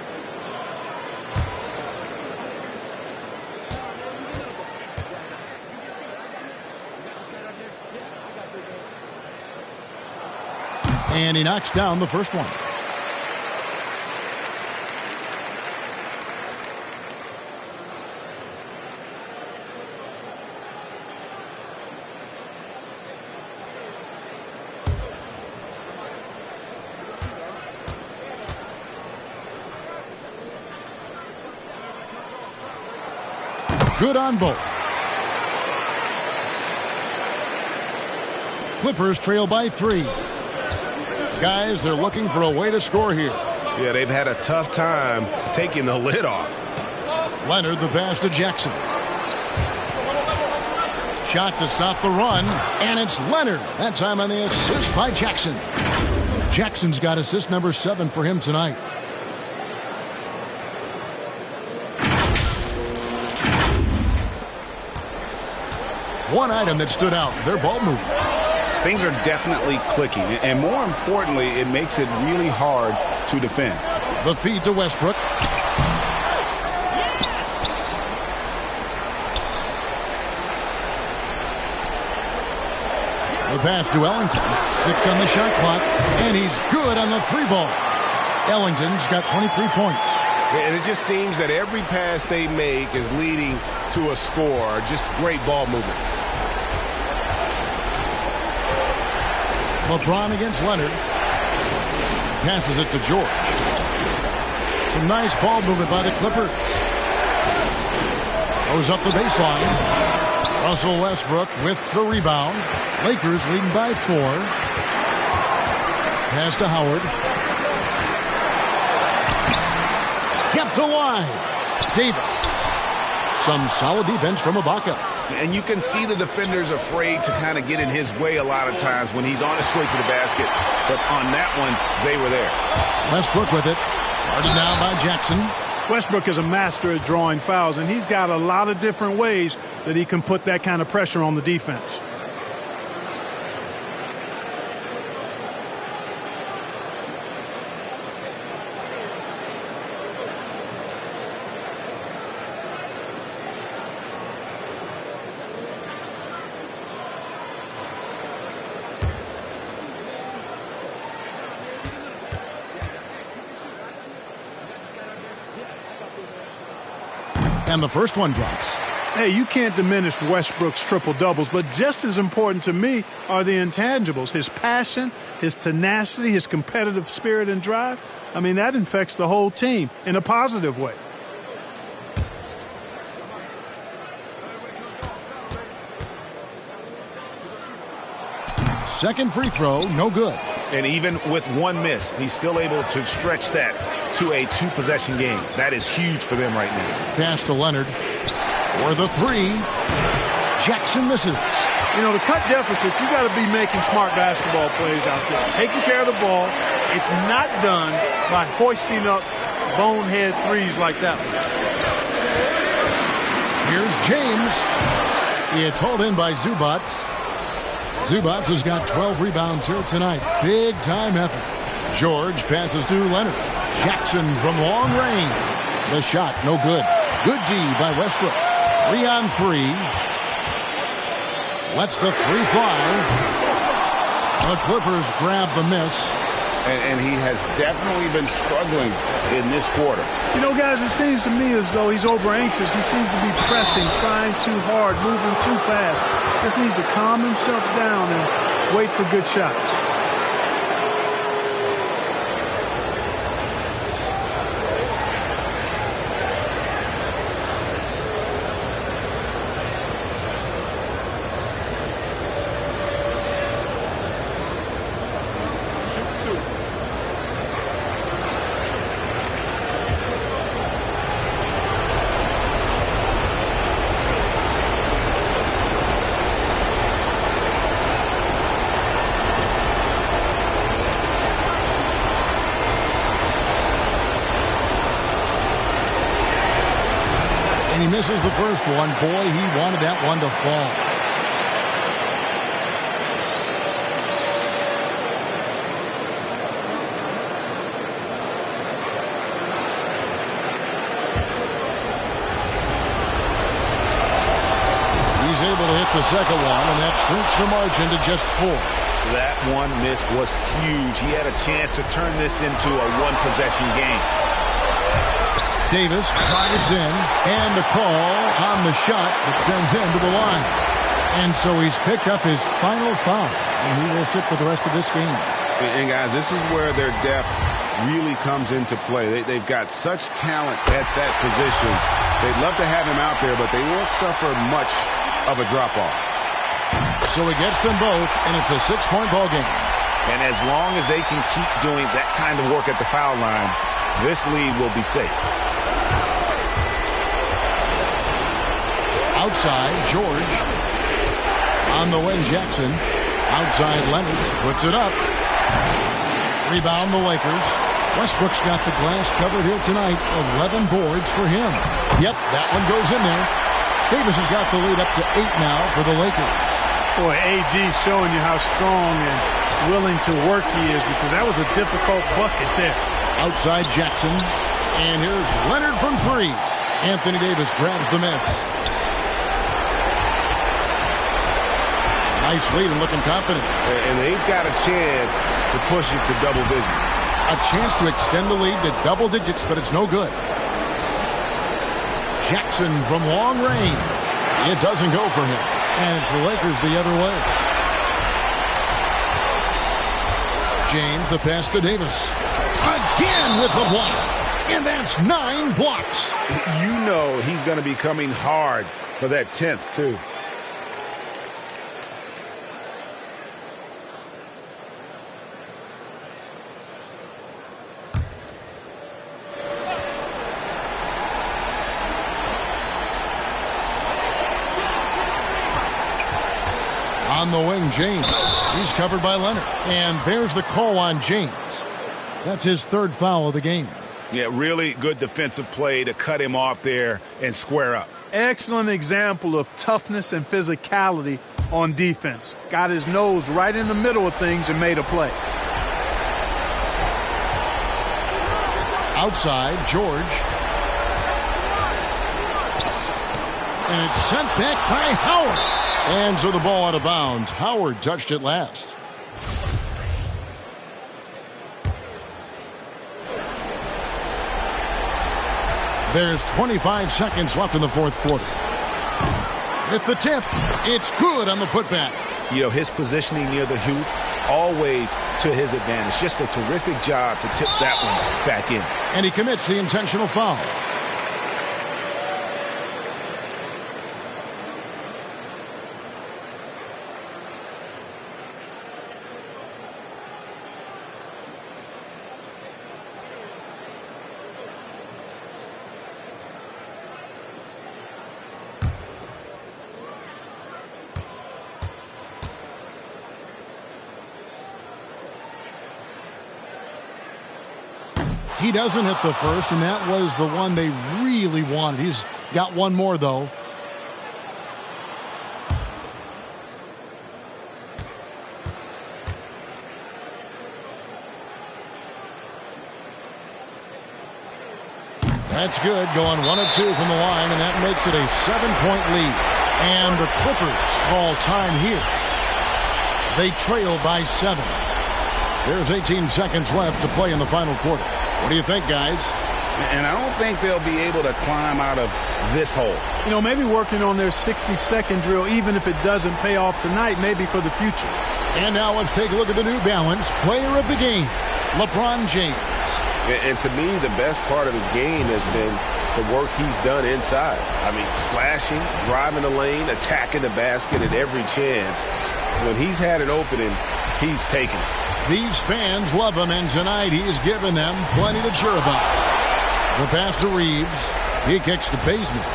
A: And he knocks down the first one. Good on both. Clippers trail by 3. Guys, they're looking for a way to score here.
E: Yeah, they've had a tough time taking the lid off.
A: Leonard, the pass to Jackson. Shot to stop the run, and it's Leonard. That time on the assist by Jackson. Jackson's got assist number 7 for him tonight. One item that stood out, their ball movement.
B: Things are definitely clicking, and more importantly, it makes it really hard to defend.
A: The feed to Westbrook. The pass to Ellington. 6 on the shot clock, and he's good on the 3-ball. Ellington's got 23 points.
E: And it just seems that every pass they make is leading to a score. Just great ball movement.
A: LeBron against Leonard. Passes it to George. Some nice ball movement by the Clippers. Goes up the baseline. Russell Westbrook with the rebound. Lakers leading by 4. Pass to Howard. Kept alive. Davis. Some solid defense from Ibaka.
B: And you can see the defenders afraid to kind of get in his way a lot of times when he's on his way to the basket. But on that one, they were there.
A: Westbrook with it. Guarded now by Jackson.
D: Westbrook is a master at drawing fouls, and he's got a lot of different ways that he can put that kind of pressure on the defense.
A: And the first one drops.
D: Hey, you can't diminish Westbrook's triple-doubles, but just as important to me are the intangibles. His passion, his tenacity, his competitive spirit and drive. I mean, that infects the whole team in a positive way.
A: Second free throw, no good.
B: And even with one miss, he's still able to stretch that to a 2-possession game. That is huge for them right now.
A: Pass to Leonard. For the 3. Jackson misses.
D: You know, to cut deficits, you got to be making smart basketball plays out there. Taking care of the ball. It's not done by hoisting up bonehead threes like that one.
A: Here's James. It's hauled in by Zubac. Zubac has got 12 rebounds here tonight. Big time effort. George passes to Leonard. Jackson from long range. The shot, no good. Good D by Westbrook. 3-on-3. Lets the three fly. The Clippers grab the miss.
B: And he has definitely been struggling in this quarter.
D: You know, guys, it seems to me as though he's over anxious. He seems to be pressing, trying too hard, moving too fast. Just needs to calm himself down and wait for good shots.
A: He misses the first one. Boy, he wanted that one to fall. He's able to hit the second one, and that shrinks the margin to just 4.
B: That one miss was huge. He had a chance to turn this into a one-possession game.
A: Davis drives in, and the call on the shot that sends him to the line. And so he's picked up his final foul, and he will sit for the rest of this game.
B: And guys, this is where their depth really comes into play. They've got such talent at that position. They'd love to have him out there, but they won't suffer much of a drop-off.
A: So he gets them both, and it's a 6-point ball game.
B: And as long as they can keep doing that kind of work at the foul line, this lead will be safe.
A: Outside, George. On the wing, Jackson. Outside, Leonard. Puts it up. Rebound, the Lakers. Westbrook's got the glass covered here tonight. 11 boards for him. Yep, that one goes in there. Davis has got the lead up to 8 now for the Lakers.
D: Boy, AD showing you how strong and willing to work he is, because that was a difficult bucket there.
A: Outside, Jackson. And here's Leonard from 3. Anthony Davis grabs the miss. Nice lead and looking confident.
E: And they've got a chance to push it to double digits.
A: A chance to extend the lead to double digits, but it's no good. Jackson from long range. It doesn't go for him. And it's the Lakers the other way. James, the pass to Davis. Again with the block. And that's 9 blocks.
B: You know he's going to be coming hard for that 10th, too.
A: On the wing, James. He's covered by Leonard. And there's the call on James. That's his 3rd foul of the game.
B: Yeah, really good defensive play to cut him off there and square up.
D: Excellent example of toughness and physicality on defense. Got his nose right in the middle of things and made a play.
A: Outside, George. And it's sent back by Howard. And so the ball out of bounds. Howard touched it last. There's 25 seconds left in the 4th quarter. With the tip, it's good on the putback.
B: You know, his positioning near the hoop, always to his advantage. Just a terrific job to tip that one back in.
A: And he commits the intentional foul. He doesn't hit the first, and that was the one they really wanted. He's got one more, though. That's good, going 1 of 2 from the line, and that makes it a 7-point lead. And the Clippers call time here. They trail by 7. There's 18 seconds left to play in the final quarter. What do you think, guys?
B: And I don't think they'll be able to climb out of this hole.
D: You know, maybe working on their 60-second drill, even if it doesn't pay off tonight, maybe for the future.
A: And now let's take a look at the New Balance player of the game, LeBron James.
E: And to me, the best part of his game has been the work he's done inside. I mean, slashing, driving the lane, attacking the basket at every chance. When he's had an opening, he's taken it.
A: These fans love him, and tonight he's given them plenty to cheer about. The pass to Reeves. He kicks to Baseman.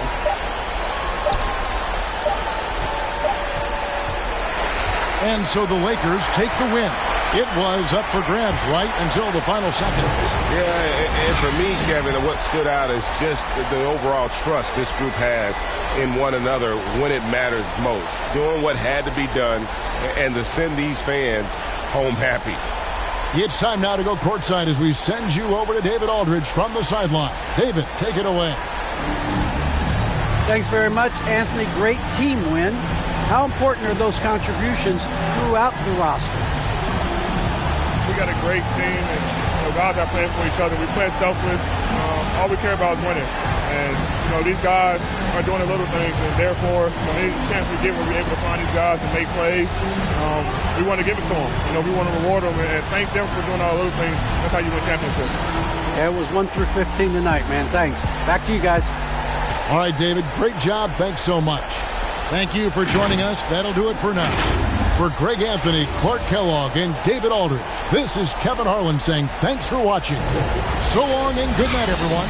A: And so the Lakers take the win. It was up for grabs right until the final seconds.
E: Yeah, and for me, Kevin, what stood out is just the overall trust this group has in one another when it matters most. Doing what had to be done and to send these fans home happy.
A: It's time now to go courtside as we send you over to David Aldridge from the sideline. David, take it away.
C: Thanks very much, Anthony. Great team win. How important are those contributions throughout the roster?
L: We got a great team, and guys are playing for each other. We play selfless. All we care about is winning. And these guys are doing the little things, and therefore, any chance we get, we're able to find these guys and make plays. We want to give it to them. We want to reward them and thank them for doing all the little things. That's how you win championships.
C: Yeah, it was 1 through 15 tonight, man. Thanks. Back to you guys.
A: All right, David. Great job. Thanks so much. Thank you for joining us. That'll do it for now. For Greg Anthony, Clark Kellogg, and David Aldridge, this is Kevin Harlan saying thanks for watching. So long and good night, everyone.